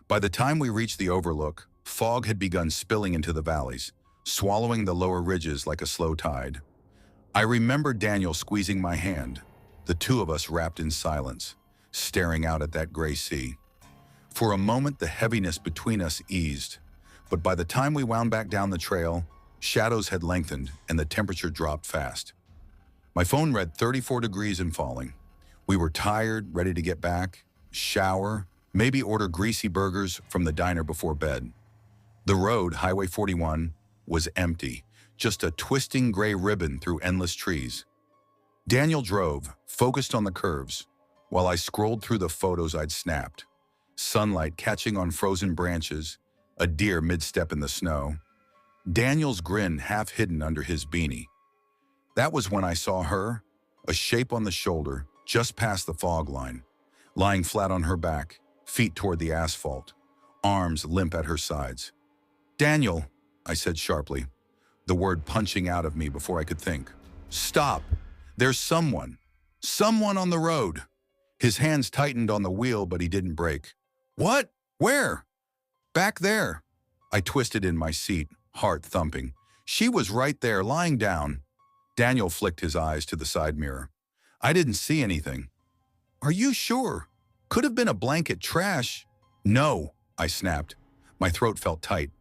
By the time we reached the overlook, fog had begun spilling into the valleys, swallowing the lower ridges like a slow tide. I remember Daniel squeezing my hand, the two of us wrapped in silence, staring out at that gray sea. For a moment, the heaviness between us eased, but by the time we wound back down the trail, shadows had lengthened and the temperature dropped fast. My phone read 34 degrees and falling. We were tired, ready to get back, shower, maybe order greasy burgers from the diner before bed. The road, Highway 41, was empty, just a twisting gray ribbon through endless trees. Daniel drove, focused on the curves, while I scrolled through the photos I'd snapped. Sunlight catching on frozen branches, a deer mid-step in the snow. Daniel's grin half hidden under his beanie. That was when I saw her, a shape on the shoulder, just past the fog line, lying flat on her back, feet toward the asphalt, arms limp at her sides. "Daniel," I said sharply, the word punching out of me before I could think. "Stop! There's someone on the road." His hands tightened on the wheel, but he didn't brake. "What? Where?" "Back there." I twisted in my seat, heart thumping. "She was right there, lying down." Daniel flicked his eyes to the side mirror. "I didn't see anything." "Are you sure? Could have been a blanket trash." "No," I snapped. My throat felt tight.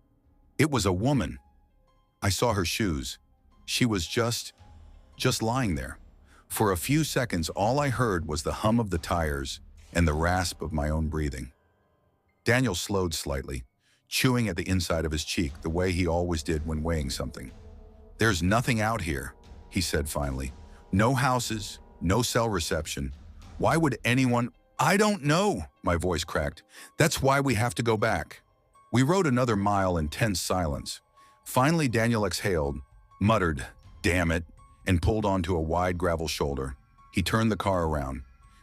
"It was a woman." I saw her shoes. She was just lying there. For a few seconds, all I heard was the hum of the tires and the rasp of my own breathing. Daniel slowed slightly, chewing at the inside of his cheek the way he always did when weighing something. "There's nothing out here," he said finally. "No houses, no cell reception. Why would anyone—" "I don't know," my voice cracked. "That's why we have to go back." We rode another mile in tense silence. Finally, Daniel exhaled, muttered, "Damn it," and pulled onto a wide gravel shoulder. He turned the car around.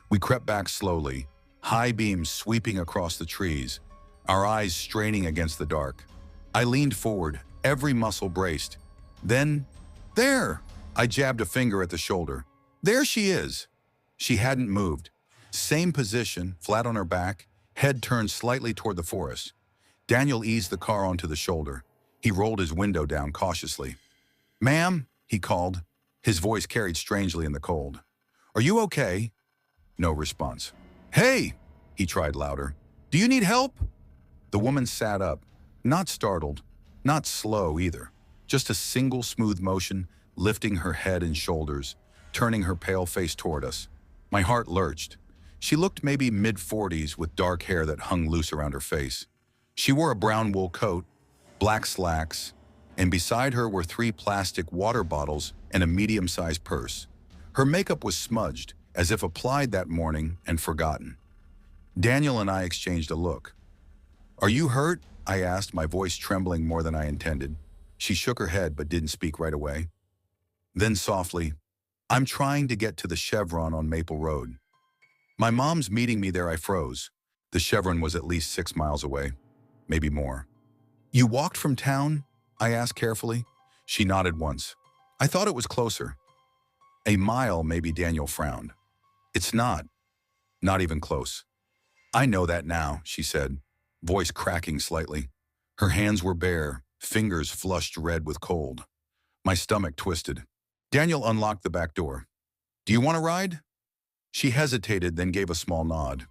We crept back slowly, high beams sweeping across the trees, our eyes straining against the dark. I leaned forward, every muscle braced. Then, there! I jabbed a finger at the shoulder. There she is! She hadn't moved. Same position, flat on her back, head turned slightly toward the forest. Daniel eased the car onto the shoulder. He rolled his window down cautiously. "Ma'am," he called. His voice carried strangely in the cold. "Are you okay?" No response. "Hey!" he tried louder. "Do you need help?" The woman sat up, not startled, not slow either. Just a single smooth motion, lifting her head and shoulders, turning her pale face toward us. My heart lurched. She looked maybe mid-40s with dark hair that hung loose around her face. She wore a brown wool coat, black slacks, and beside her were 3 plastic water bottles and a medium-sized purse. Her makeup was smudged, as if applied that morning and forgotten. Daniel and I exchanged a look. "Are you hurt?" I asked, my voice trembling more than I intended. She shook her head but didn't speak right away. Then softly, "I'm trying to get to the Chevron on Maple Road." My mom's meeting me there. I froze. The Chevron was at least 6 miles away, maybe more. "You walked from town?" I asked carefully. She nodded once. "I thought it was closer." "A mile, maybe," Daniel frowned. "It's not. Not even close." "I know that now," she said, voice cracking slightly. Her hands were bare, fingers flushed red with cold. My stomach twisted. Daniel unlocked the back door. "Do you want a ride?" She hesitated, then gave a small nod.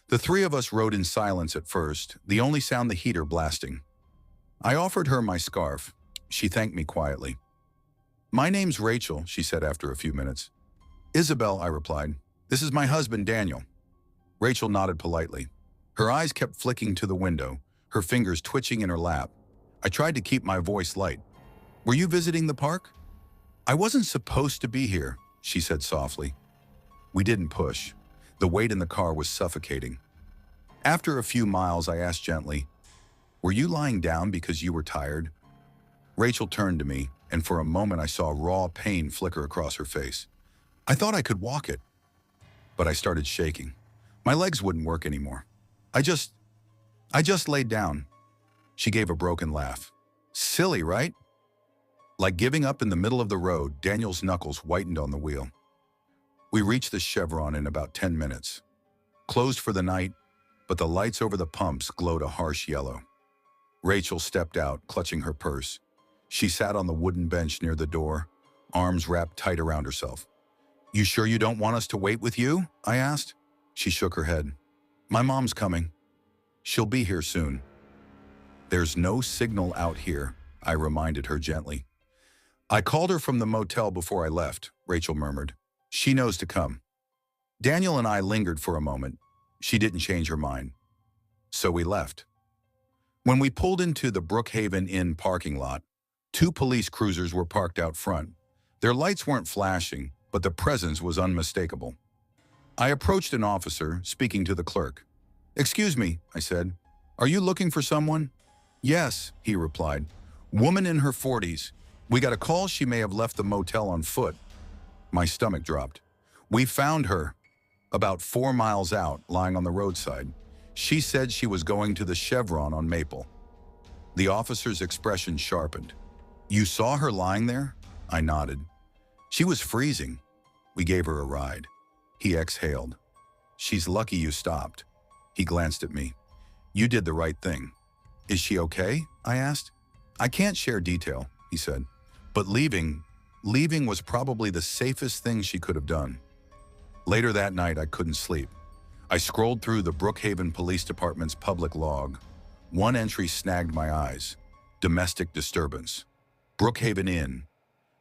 The 3 of us rode in silence at first, the only sound the heater blasting. I offered her my scarf. She thanked me quietly. "My name's Rachel," she said after a few minutes. "Isabel," I replied. "This is my husband, Daniel." Rachel nodded politely. Her eyes kept flicking to the window, her fingers twitching in her lap. I tried to keep my voice light. "Were you visiting the park?" "I wasn't supposed to be here," she said softly. We didn't push. The weight in the car was suffocating. After a few miles, I asked gently, "Were you lying down because you were tired?" Rachel turned to me, and for a moment I saw raw pain flicker across her face. I thought I could walk it, but I started shaking. My legs wouldn't work anymore. I just laid down. She gave a broken laugh. "Silly, right?" Like giving up in the middle of the road, Daniel's knuckles whitened on the wheel. We reached the Chevron in about 10 minutes. Closed for the night, but the lights over the pumps glowed a harsh yellow. Rachel stepped out, clutching her purse. She sat on the wooden bench near the door, arms wrapped tight around herself. "You sure you don't want us to wait with you?" I asked. She shook her head. "My mom's coming. She'll be here soon." "There's no signal out here," I reminded her gently. "I called her from the motel before I left," Rachel murmured. "She knows to come." Daniel and I lingered for a moment. She didn't change her mind. So we left. When we pulled into the Brookhaven Inn parking lot, 2 police cruisers were parked out front. Their lights weren't flashing, but the presence was unmistakable. I approached an officer, speaking to the clerk. "Excuse me," I said. "Are you looking for someone?" "Yes," he replied. "Woman in her 40s. We got a call she may have left the motel on foot." My stomach dropped. "We found her about 4 miles out, lying on the roadside. She said she was going to the Chevron on Maple." The officer's expression sharpened. "You saw her lying there?" I nodded. "She was freezing." We gave her a ride. He exhaled. "She's lucky you stopped." He glanced at me. "You did the right thing." "Is she okay?" I asked. "I can't share detail," he said. "But leaving was probably the safest thing she could have done." Later that night, I couldn't sleep. I scrolled through the Brookhaven Police Department's public log. One entry snagged my eyes. Domestic disturbance. Brookhaven Inn.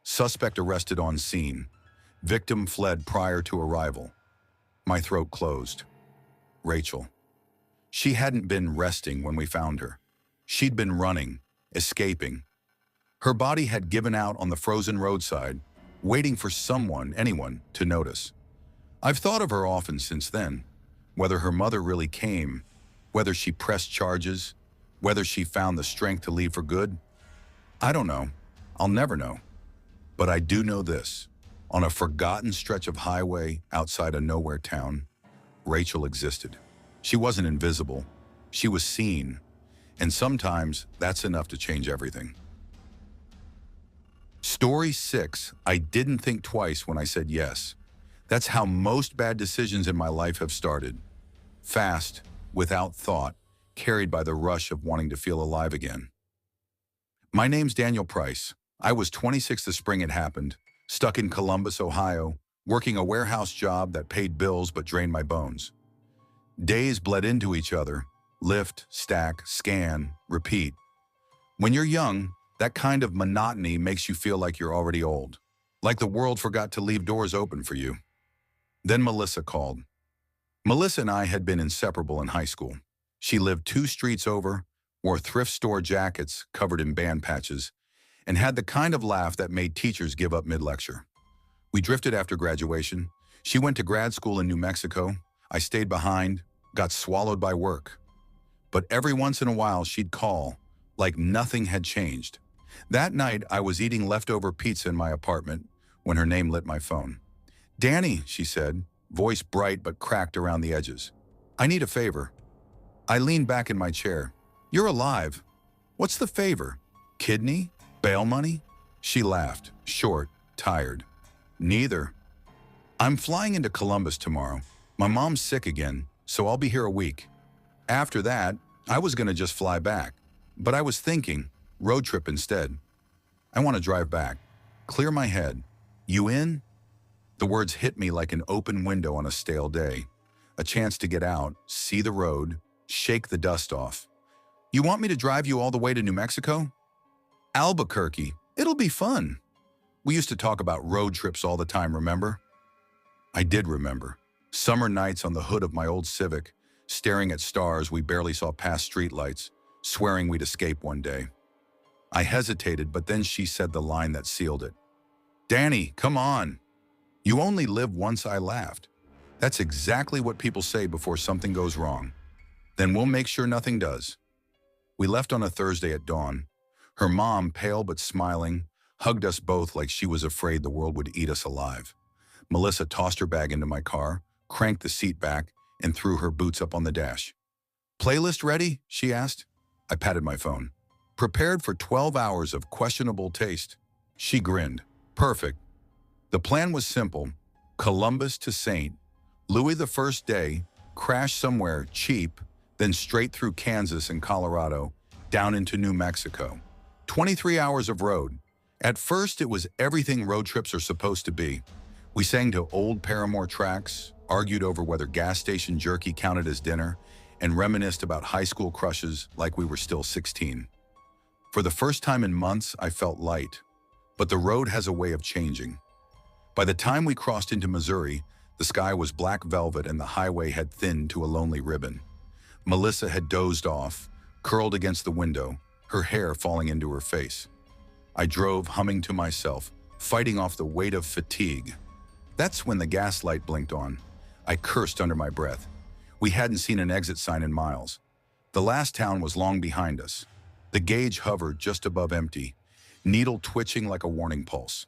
Suspect arrested on scene. Victim fled prior to arrival. My throat closed. Rachel. She hadn't been resting when we found her. She'd been running, escaping. Her body had given out on the frozen roadside, waiting for someone, anyone, to notice. I've thought of her often since then, whether her mother really came, whether she pressed charges, whether she found the strength to leave for good. I don't know. I'll never know. But I do know this. On a forgotten stretch of highway outside a nowhere town, Rachel existed. She wasn't invisible. She was seen. And sometimes that's enough to change everything. Story 6, I didn't think twice when I said yes. That's how most bad decisions in my life have started. Fast, without thought, carried by the rush of wanting to feel alive again. My name's Daniel Price. I was 26 the spring it happened, stuck in Columbus, Ohio, working a warehouse job that paid bills but drained my bones. Days bled into each other, lift, stack, scan, repeat. When you're young, that kind of monotony makes you feel like you're already old, like the world forgot to leave doors open for you. Then Melissa called. Melissa and I had been inseparable in high school. She lived 2 streets over, wore thrift store jackets covered in band patches, and had the kind of laugh that made teachers give up mid-lecture. We drifted after graduation. She went to grad school in New Mexico. I stayed behind, got swallowed by work. But every once in a while she'd call, like nothing had changed. That night I was eating leftover pizza in my apartment when her name lit my phone. Danny, she said, voice bright but cracked around the edges. I need a favor. I leaned back in my chair. You're alive. What's the favor? Kidney? Bail money? She laughed, short, tired. Neither. I'm flying into Columbus tomorrow. My mom's sick again, so I'll be here a week. After that, I was gonna just fly back. But I was thinking, road trip instead. I want to drive back. Clear my head. You in? The words hit me like an open window on a stale day. A chance to get out, see the road, shake the dust off. You want me to drive you all the way to New Mexico? Albuquerque. It'll be fun. We used to talk about road trips all the time, remember? I did remember. Summer nights on the hood of my old Civic, staring at stars we barely saw past streetlights, swearing we'd escape one day. I hesitated, but then she said the line that sealed it. Danny, come on. You only live once, I laughed. That's exactly what people say before something goes wrong. Then we'll make sure nothing does. We left on a Thursday at dawn. Her mom, pale but smiling, hugged us both like she was afraid the world would eat us alive. Melissa tossed her bag into my car, cranked the seat back, and threw her boots up on the dash. Playlist ready? She asked. I patted my phone. Prepared for 12 hours of questionable taste. She grinned. Perfect. The plan was simple. Columbus to St. Louis the first day, crash somewhere cheap, then straight through Kansas and Colorado, down into New Mexico. 23 hours of road. At first, it was everything road trips are supposed to be. We sang to old Paramore tracks, argued over whether gas station jerky counted as dinner, and reminisced about high school crushes like we were still 16. For the first time in months, I felt light. But the road has a way of changing. By the time we crossed into Missouri, the sky was black velvet and the highway had thinned to a lonely ribbon. Melissa had dozed off, curled against the window, her hair falling into her face. I drove, humming to myself, fighting off the weight of fatigue. That's when the gas light blinked on. I cursed under my breath. We hadn't seen an exit sign in miles. The last town was long behind us. The gauge hovered just above empty, needle twitching like a warning pulse.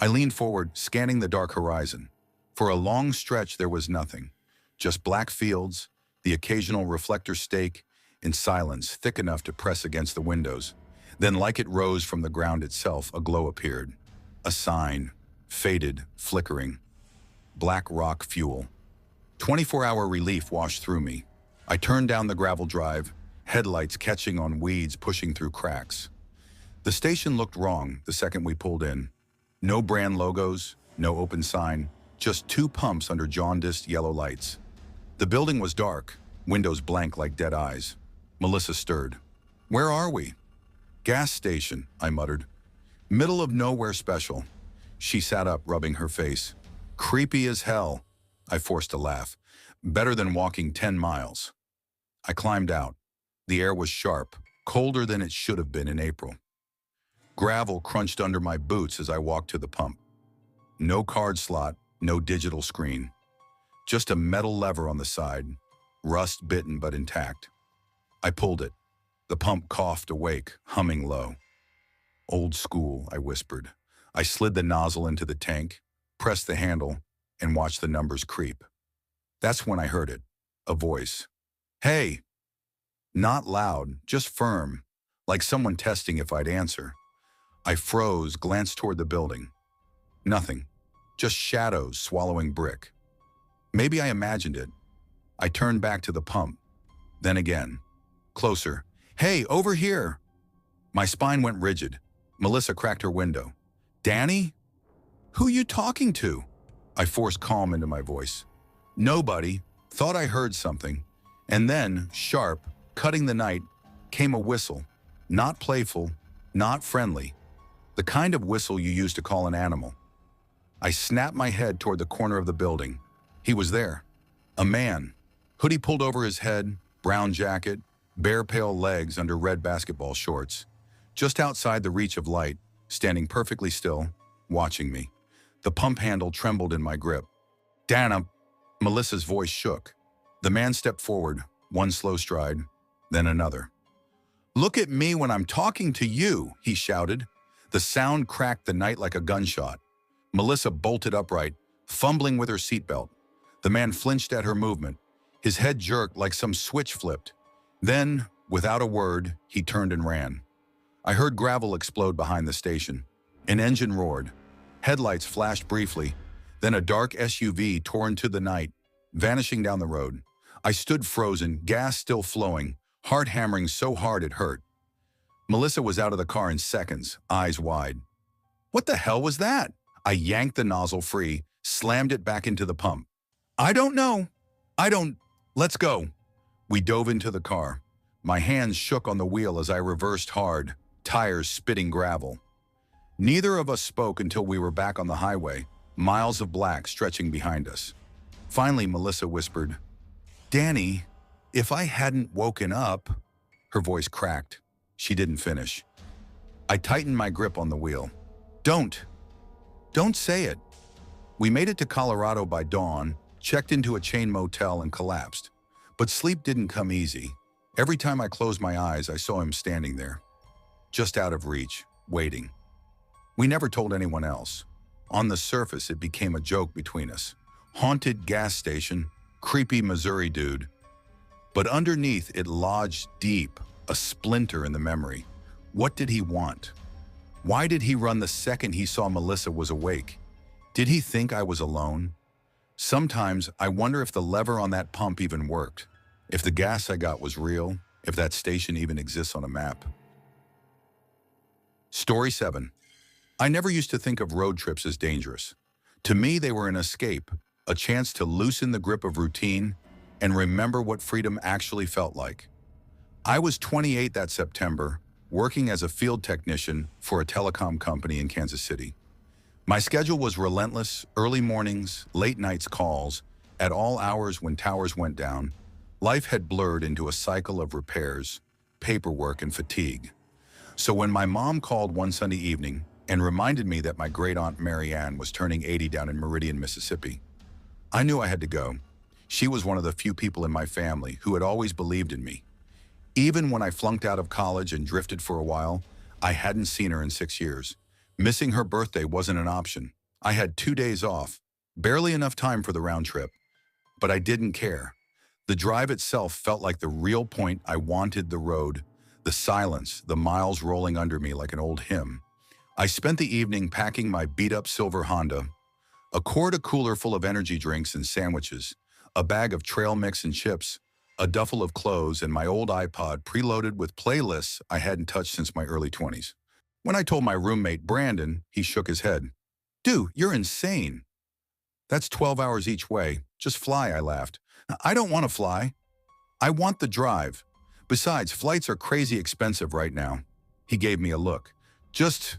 I leaned forward, scanning the dark horizon. For a long stretch, there was nothing. Just black fields, the occasional reflector stake, and silence thick enough to press against the windows. Then, like it rose from the ground itself, a glow appeared. A sign, faded, flickering. Black rock fuel. 24-hour relief washed through me. I turned down the gravel drive, headlights catching on weeds pushing through cracks. The station looked wrong the second we pulled in. No brand logos, no open sign, just 2 pumps under jaundiced yellow lights. The building was dark, windows blank like dead eyes. Melissa stirred. Where are we? Gas station, I muttered. Middle of nowhere special. She sat up, rubbing her face. Creepy as hell. I forced a laugh. Better than walking 10 miles. I climbed out. The air was sharp, colder than it should have been in April. Gravel crunched under my boots as I walked to the pump. No card slot, no digital screen. Just a metal lever on the side, rust bitten but intact. I pulled it. The pump coughed awake, humming low. Old school, I whispered. I slid the nozzle into the tank, pressed the handle, and watched the numbers creep. That's when I heard it. A voice. Hey! Not loud, just firm, like someone testing if I'd answer. I froze, glanced toward the building. Nothing. Just shadows swallowing brick. Maybe I imagined it. I turned back to the pump. Then again. Closer. Hey, over here! My spine went rigid. Melissa cracked her window. Danny? Who you talking to? I forced calm into my voice. Nobody. Thought I heard something. And then, sharp, cutting the night, came a whistle. Not playful, not friendly. The kind of whistle you use to call an animal. I snapped my head toward the corner of the building. He was there. A man. Hoodie pulled over his head, brown jacket, bare pale legs under red basketball shorts. Just outside the reach of light, standing perfectly still, watching me. The pump handle trembled in my grip. Dana, Melissa's voice shook. The man stepped forward, one slow stride, then another. Look at me when I'm talking to you, he shouted. The sound cracked the night like a gunshot. Melissa bolted upright, fumbling with her seatbelt. The man flinched at her movement. His head jerked like some switch flipped. Then, without a word, he turned and ran. I heard gravel explode behind the station. An engine roared. Headlights flashed briefly. Then a dark SUV tore into the night, vanishing down the road. I stood frozen, gas still flowing, heart hammering so hard it hurt. Melissa was out of the car in seconds, eyes wide. What the hell was that? I yanked the nozzle free, slammed it back into the pump. I don't know. Let's go. We dove into the car. My hands shook on the wheel as I reversed hard, tires spitting gravel. Neither of us spoke until we were back on the highway, miles of black stretching behind us. Finally, Melissa whispered, Danny, if I hadn't woken up... Her voice cracked. She didn't finish. I tightened my grip on the wheel. Don't say it. We made it to Colorado by dawn, checked into a chain motel and collapsed. But sleep didn't come easy. Every time I closed my eyes, I saw him standing there, just out of reach, waiting. We never told anyone else. On the surface, it became a joke between us. Haunted gas station, creepy Missouri dude. But underneath, it lodged deep, a splinter in the memory. What did he want? Why did he run the second he saw Melissa was awake? Did he think I was alone? Sometimes I wonder if the lever on that pump even worked, if the gas I got was real, if that station even exists on a map. Story 7. I never used to think of road trips as dangerous. To me, they were an escape, a chance to loosen the grip of routine and remember what freedom actually felt like. I was 28 that September, working as a field technician for a telecom company in Kansas City. My schedule was relentless, early mornings, late nights calls, at all hours when towers went down. Life had blurred into a cycle of repairs, paperwork, and fatigue. So when my mom called one Sunday evening and reminded me that my great-aunt Mary Ann was turning 80 down in Meridian, Mississippi, I knew I had to go. She was one of the few people in my family who had always believed in me. Even when I flunked out of college and drifted for a while, I hadn't seen her in 6 years. Missing her birthday wasn't an option. I had 2 days off, barely enough time for the round trip. But I didn't care. The drive itself felt like the real point. I wanted the road, the silence, the miles rolling under me like an old hymn. I spent the evening packing my beat-up silver Honda, a quart of cooler full of energy drinks and sandwiches, a bag of trail mix and chips, a duffel of clothes, and my old iPod preloaded with playlists I hadn't touched since my early 20s. When I told my roommate, Brandon, he shook his head. Dude, you're insane. That's 12 hours each way. Just fly, I laughed. I don't want to fly. I want the drive. Besides, flights are crazy expensive right now. He gave me a look. Just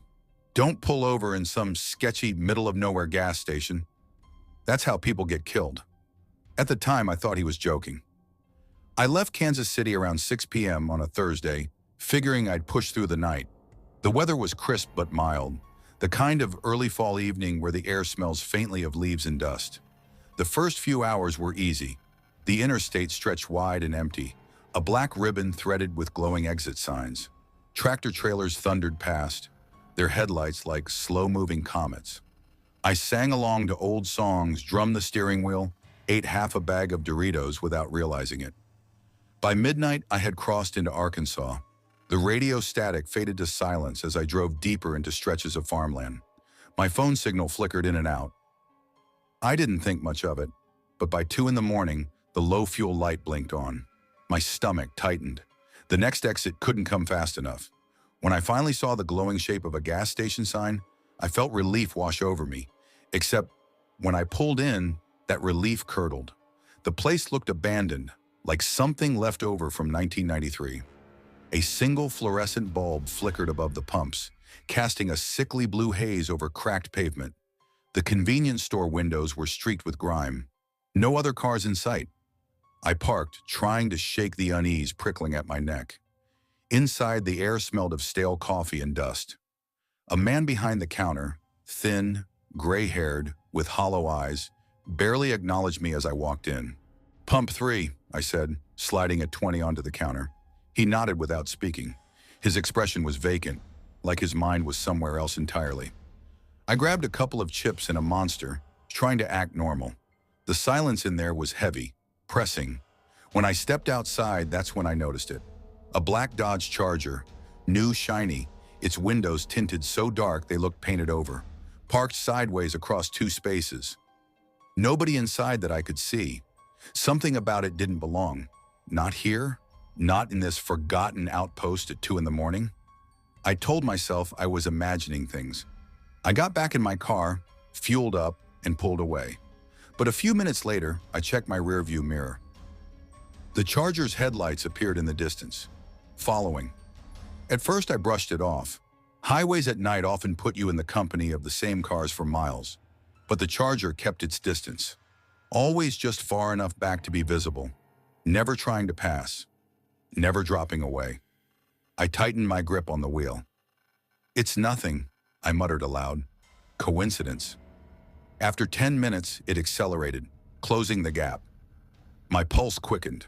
don't pull over in some sketchy middle-of-nowhere gas station. That's how people get killed. At the time, I thought he was joking. I left Kansas City around 6 p.m. on a Thursday, figuring I'd push through the night. The weather was crisp but mild, the kind of early fall evening where the air smells faintly of leaves and dust. The first few hours were easy. The interstate stretched wide and empty, a black ribbon threaded with glowing exit signs. Tractor trailers thundered past, their headlights like slow-moving comets. I sang along to old songs, drummed the steering wheel, ate half a bag of Doritos without realizing it. By midnight, I had crossed into Arkansas. The radio static faded to silence as I drove deeper into stretches of farmland. My phone signal flickered in and out. I didn't think much of it, but by 2 in the morning, the low fuel light blinked on. My stomach tightened. The next exit couldn't come fast enough. When I finally saw the glowing shape of a gas station sign, I felt relief wash over me, except when I pulled in, that relief curdled. The place looked abandoned, like something left over from 1993. A single fluorescent bulb flickered above the pumps, casting a sickly blue haze over cracked pavement. The convenience store windows were streaked with grime. No other cars in sight. I parked, trying to shake the unease prickling at my neck. Inside, the air smelled of stale coffee and dust. A man behind the counter, thin, gray-haired, with hollow eyes, barely acknowledged me as I walked in. "Pump 3, I said, sliding a 20 onto the counter. He nodded without speaking. His expression was vacant, like his mind was somewhere else entirely. I grabbed a couple of chips and a Monster, trying to act normal. The silence in there was heavy, pressing. When I stepped outside, that's when I noticed it. A black Dodge Charger, new, shiny, its windows tinted so dark they looked painted over, parked sideways across 2 spaces. Nobody inside that I could see. Something about it didn't belong. Not here, not in this forgotten outpost at 2 in the morning. I told myself I was imagining things. I got back in my car, fueled up, and pulled away. But a few minutes later, I checked my rearview mirror. The Charger's headlights appeared in the distance, following. At first, I brushed it off. Highways at night often put you in the company of the same cars for miles, but the Charger kept its distance, always just far enough back to be visible, never trying to pass, never dropping away. I tightened my grip on the wheel. "It's nothing," I muttered aloud. "Coincidence." After 10 minutes, it accelerated, closing the gap. My pulse quickened.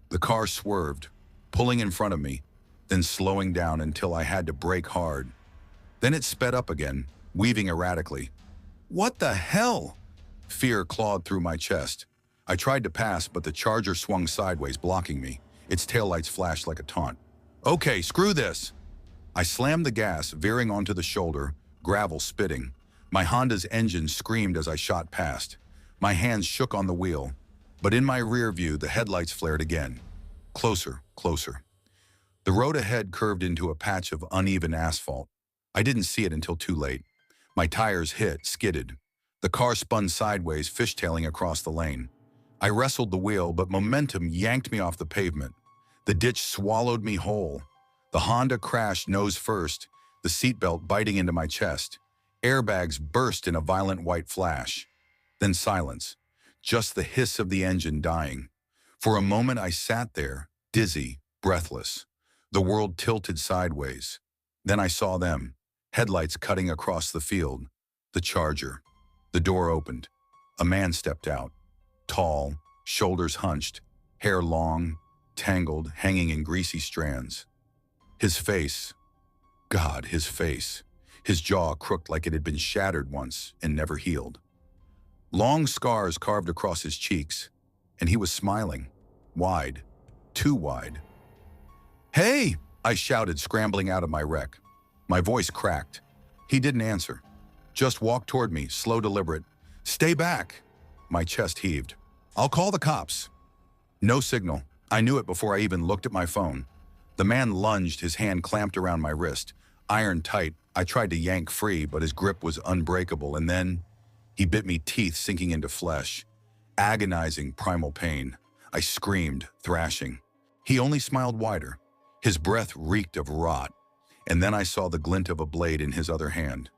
The car swerved, pulling in front of me, then slowing down until I had to brake hard. Then it sped up again, weaving erratically. "What the hell?" Fear clawed through my chest. I tried to pass, but the Charger swung sideways, blocking me. Its taillights flashed like a taunt. "Okay, screw this." I slammed the gas, veering onto the shoulder, gravel spitting. My Honda's engine screamed as I shot past. My hands shook on the wheel, but in my rear view, the headlights flared again. Closer, closer. The road ahead curved into a patch of uneven asphalt. I didn't see it until too late. My tires hit, skidded. The car spun sideways, fishtailing across the lane. I wrestled the wheel, but momentum yanked me off the pavement. The ditch swallowed me whole. The Honda crashed nose first, the seatbelt biting into my chest. Airbags burst in a violent white flash. Then silence, just the hiss of the engine dying. For a moment I sat there, dizzy, breathless. The world tilted sideways. Then I saw them, headlights cutting across the field. The Charger. The door opened. A man stepped out. Tall, shoulders hunched, hair long, tangled, hanging in greasy strands. His face, God, his face. His jaw crooked like it had been shattered once and never healed. Long scars carved across his cheeks, and he was smiling, wide, too wide. "Hey!" I shouted, scrambling out of my wreck. My voice cracked. He didn't answer, just walked toward me, slow, deliberate. "Stay back!" My chest heaved. "I'll call the cops." No signal. I knew it before I even looked at my phone. The man lunged, his hand clamped around my wrist, iron tight. I tried to yank free, but his grip was unbreakable, and then he bit me, teeth sinking into flesh. Agonizing, primal pain. I screamed, thrashing. He only smiled wider. His breath reeked of rot, and then I saw the glint of a blade in his other hand.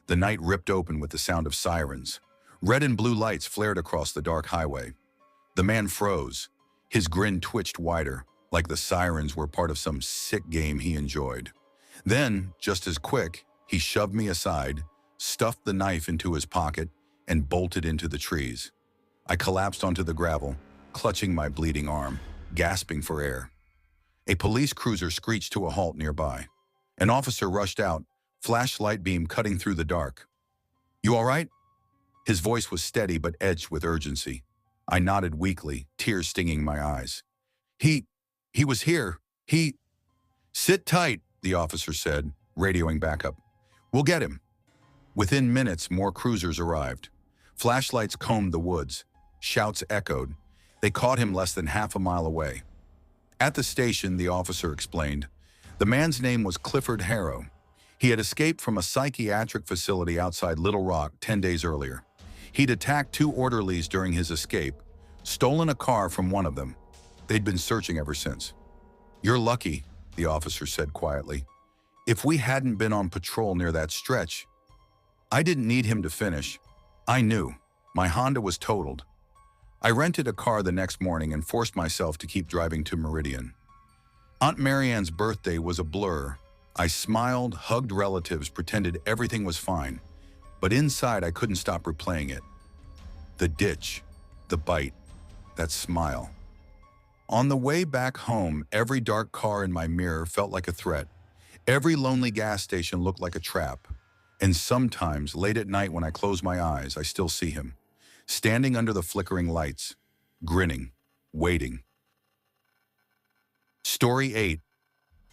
The night ripped open with the sound of sirens. Red and blue lights flared across the dark highway. The man froze. His grin twitched wider, like the sirens were part of some sick game he enjoyed. Then, just as quick, he shoved me aside, stuffed the knife into his pocket, and bolted into the trees. I collapsed onto the gravel, clutching my bleeding arm, gasping for air. A police cruiser screeched to a halt nearby. An officer rushed out, flashlight beam cutting through the dark. "You all right?" His voice was steady but edged with urgency. I nodded weakly, tears stinging my eyes. He was here. Sit tight, the officer said, radioing backup. We'll get him. Within minutes, more cruisers arrived. Flashlights combed the woods. Shouts echoed. They caught him less than half a mile away. At the station, the officer explained, the man's name was Clifford Harrow. He had escaped from a psychiatric facility outside Little Rock 10 days earlier. He'd attacked 2 orderlies during his escape, stolen a car from one of them. They'd been searching ever since. You're lucky, the officer said quietly. If we hadn't been on patrol near that stretch, I didn't need him to finish. I knew. My Honda was totaled. I rented a car the next morning and forced myself to keep driving to Meridian. Aunt Marianne's birthday was a blur. I smiled, hugged relatives, pretended everything was fine. But inside, I couldn't stop replaying it. The ditch, the bite, that smile. On the way back home, every dark car in my mirror felt like a threat. Every lonely gas station looked like a trap. And sometimes, late at night when I close my eyes, I still see him, standing under the flickering lights, grinning, waiting. Story 8.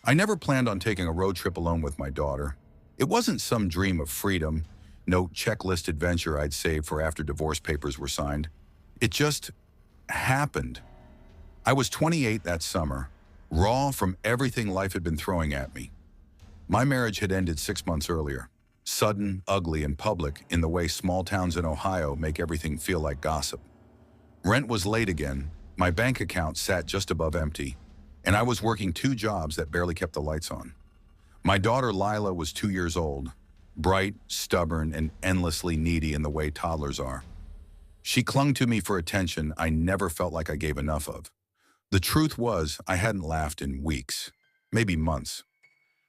I never planned on taking a road trip alone with my daughter. It wasn't some dream of freedom, no checklist adventure I'd saved for after divorce papers were signed. It just happened. I was 28 that summer, raw from everything life had been throwing at me. My marriage had ended 6 months earlier. Sudden, ugly, and public in the way small towns in Ohio make everything feel like gossip. Rent was late again, my bank account sat just above empty, and I was working 2 jobs that barely kept the lights on. My daughter Lila was 2 years old, bright, stubborn, and endlessly needy in the way toddlers are. She clung to me for attention I never felt like I gave enough of. The truth was, I hadn't laughed in weeks, maybe months.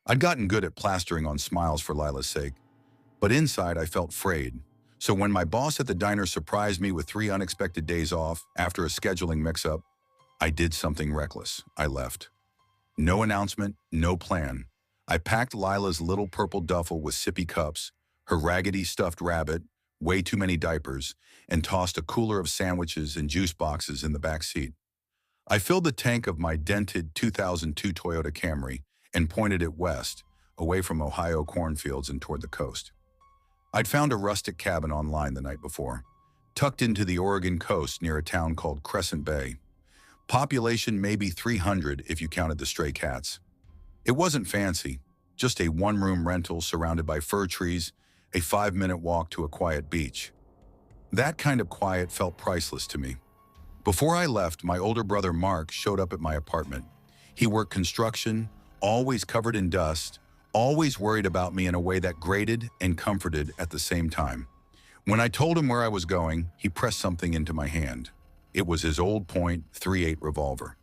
I'd gotten good at plastering on smiles for Lila's sake, but inside I felt frayed. So when my boss at the diner surprised me with 3 unexpected days off after a scheduling mix-up, I did something reckless. I left. No announcement, no plan. I packed Lila's little purple duffel with sippy cups, her raggedy stuffed rabbit, way too many diapers, and tossed a cooler of sandwiches and juice boxes in the back seat. I filled the tank of my dented 2002 Toyota Camry and pointed it west, away from Ohio cornfields and toward the coast. I'd found a rustic cabin online the night before, tucked into the Oregon coast near a town called Crescent Bay. Population maybe 300 if you counted the stray cats. It wasn't fancy, just a 1-room rental surrounded by fir trees, a 5-minute walk to a quiet beach. That kind of quiet felt priceless to me. Before I left, my older brother Mark showed up at my apartment. He worked construction, always covered in dust, always worried about me in a way that grated and comforted at the same time. When I told him where I was going, he pressed something into my hand. It was his old .38 revolver.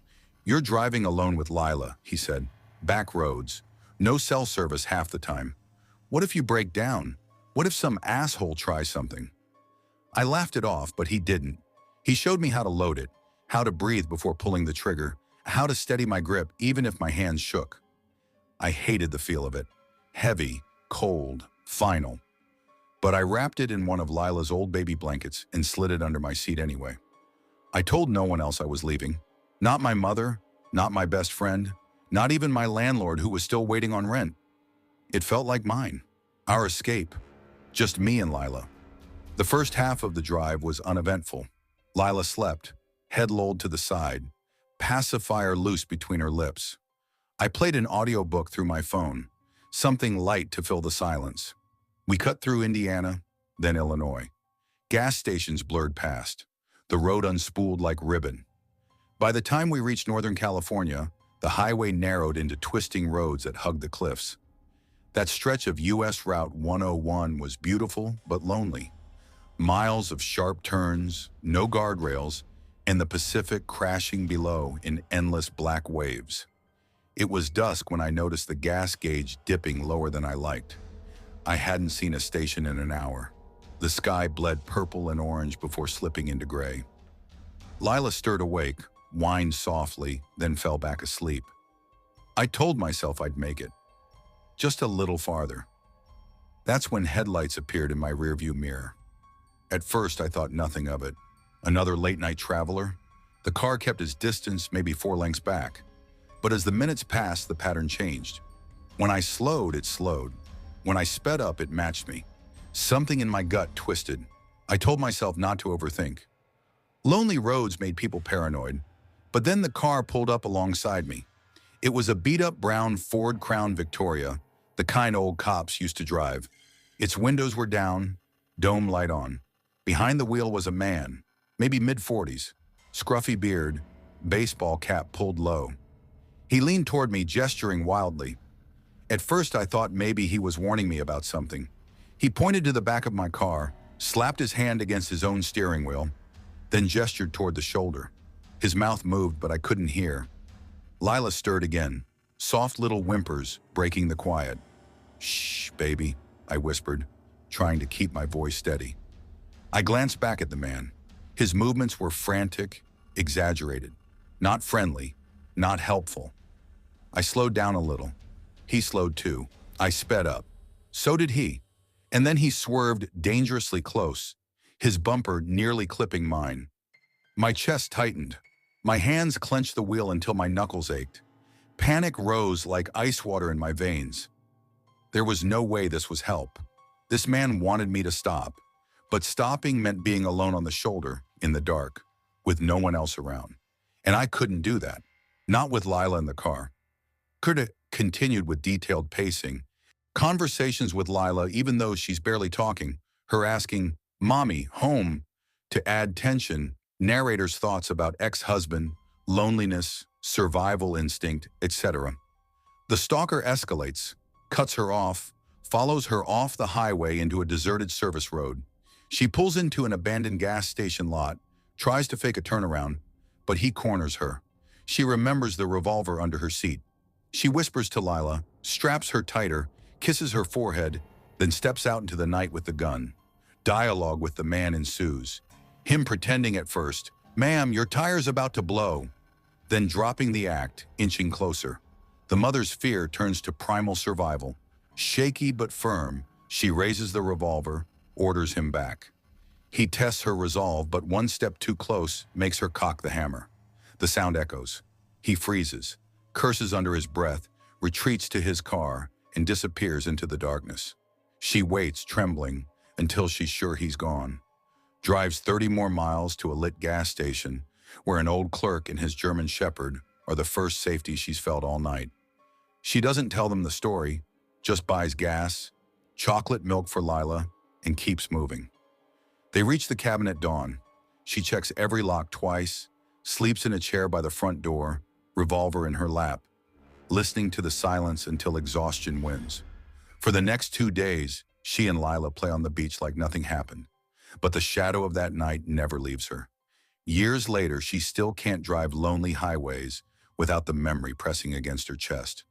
You're driving alone with Lila, he said. Back roads. No cell service half the time. What if you break down? What if some asshole tries something? I laughed it off, but he didn't. He showed me how to load it, how to breathe before pulling the trigger, how to steady my grip even if my hands shook. I hated the feel of it. Heavy, cold, final. But I wrapped it in one of Lila's old baby blankets and slid it under my seat anyway. I told no one else I was leaving. Not my mother, not my best friend, not even my landlord who was still waiting on rent. It felt like mine. Our escape. Just me and Lila. The first half of the drive was uneventful. Lila slept, head lolled to the side, pacifier loose between her lips. I played an audiobook through my phone, something light to fill the silence. We cut through Indiana, then Illinois. Gas stations blurred past. The road unspooled like ribbon. By the time we reached Northern California, the highway narrowed into twisting roads that hugged the cliffs. That stretch of U.S. Route 101 was beautiful but lonely. Miles of sharp turns, no guardrails, and the Pacific crashing below in endless black waves. It was dusk when I noticed the gas gauge dipping lower than I liked. I hadn't seen a station in an hour. The sky bled purple and orange before slipping into gray. Lila stirred awake, whined softly, then fell back asleep. I told myself I'd make it. Just a little farther. That's when headlights appeared in my rearview mirror. At first, I thought nothing of it. Another late-night traveler? The car kept its distance, maybe 4 lengths back. But as the minutes passed, the pattern changed. When I slowed, it slowed. When I sped up, it matched me. Something in my gut twisted. I told myself not to overthink. Lonely roads made people paranoid, but then the car pulled up alongside me. It was a beat-up brown Ford Crown Victoria, the kind old cops used to drive. Its windows were down, dome light on. Behind the wheel was a man, maybe mid-40s, scruffy beard, baseball cap pulled low. He leaned toward me, gesturing wildly. At first, I thought maybe he was warning me about something. He pointed to the back of my car, slapped his hand against his own steering wheel, then gestured toward the shoulder. His mouth moved, but I couldn't hear. Lila stirred again, soft little whimpers breaking the quiet. "Shh, baby," I whispered, trying to keep my voice steady. I glanced back at the man. His movements were frantic, exaggerated, not friendly, not helpful. I slowed down a little. He slowed too. I sped up. So did he. And then he swerved dangerously close, his bumper nearly clipping mine. My chest tightened. My hands clenched the wheel until my knuckles ached. Panic rose like ice water in my veins. There was no way this was help. This man wanted me to stop, but stopping meant being alone on the shoulder, in the dark, with no one else around. And I couldn't do that, not with Lila in the car. Kurta continued with detailed pacing. Conversations with Lila, even though she's barely talking, her asking, "Mommy, home," to add tension, narrator's thoughts about ex-husband, loneliness, survival instinct, etc. The stalker escalates, cuts her off, follows her off the highway into a deserted service road. She pulls into an abandoned gas station lot, tries to fake a turnaround, but he corners her. She remembers the revolver under her seat. She whispers to Lila, straps her tighter, kisses her forehead, then steps out into the night with the gun. Dialogue with the man ensues. Him pretending at first, "Ma'am, your tire's about to blow," then dropping the act, inching closer. The mother's fear turns to primal survival. Shaky but firm, she raises the revolver, orders him back. He tests her resolve, but one step too close makes her cock the hammer. The sound echoes. He freezes, curses under his breath, retreats to his car, and disappears into the darkness. She waits, trembling, until she's sure he's gone. Drives 30 more miles to a lit gas station, where an old clerk and his German Shepherd are the first safety she's felt all night. She doesn't tell them the story, just buys gas, chocolate milk for Lila, and keeps moving. They reach the cabin at dawn. She checks every lock twice, sleeps in a chair by the front door, revolver in her lap, listening to the silence until exhaustion wins. For the next 2 days, she and Lila play on the beach like nothing happened. But the shadow of that night never leaves her. Years later, she still can't drive lonely highways without the memory pressing against her chest.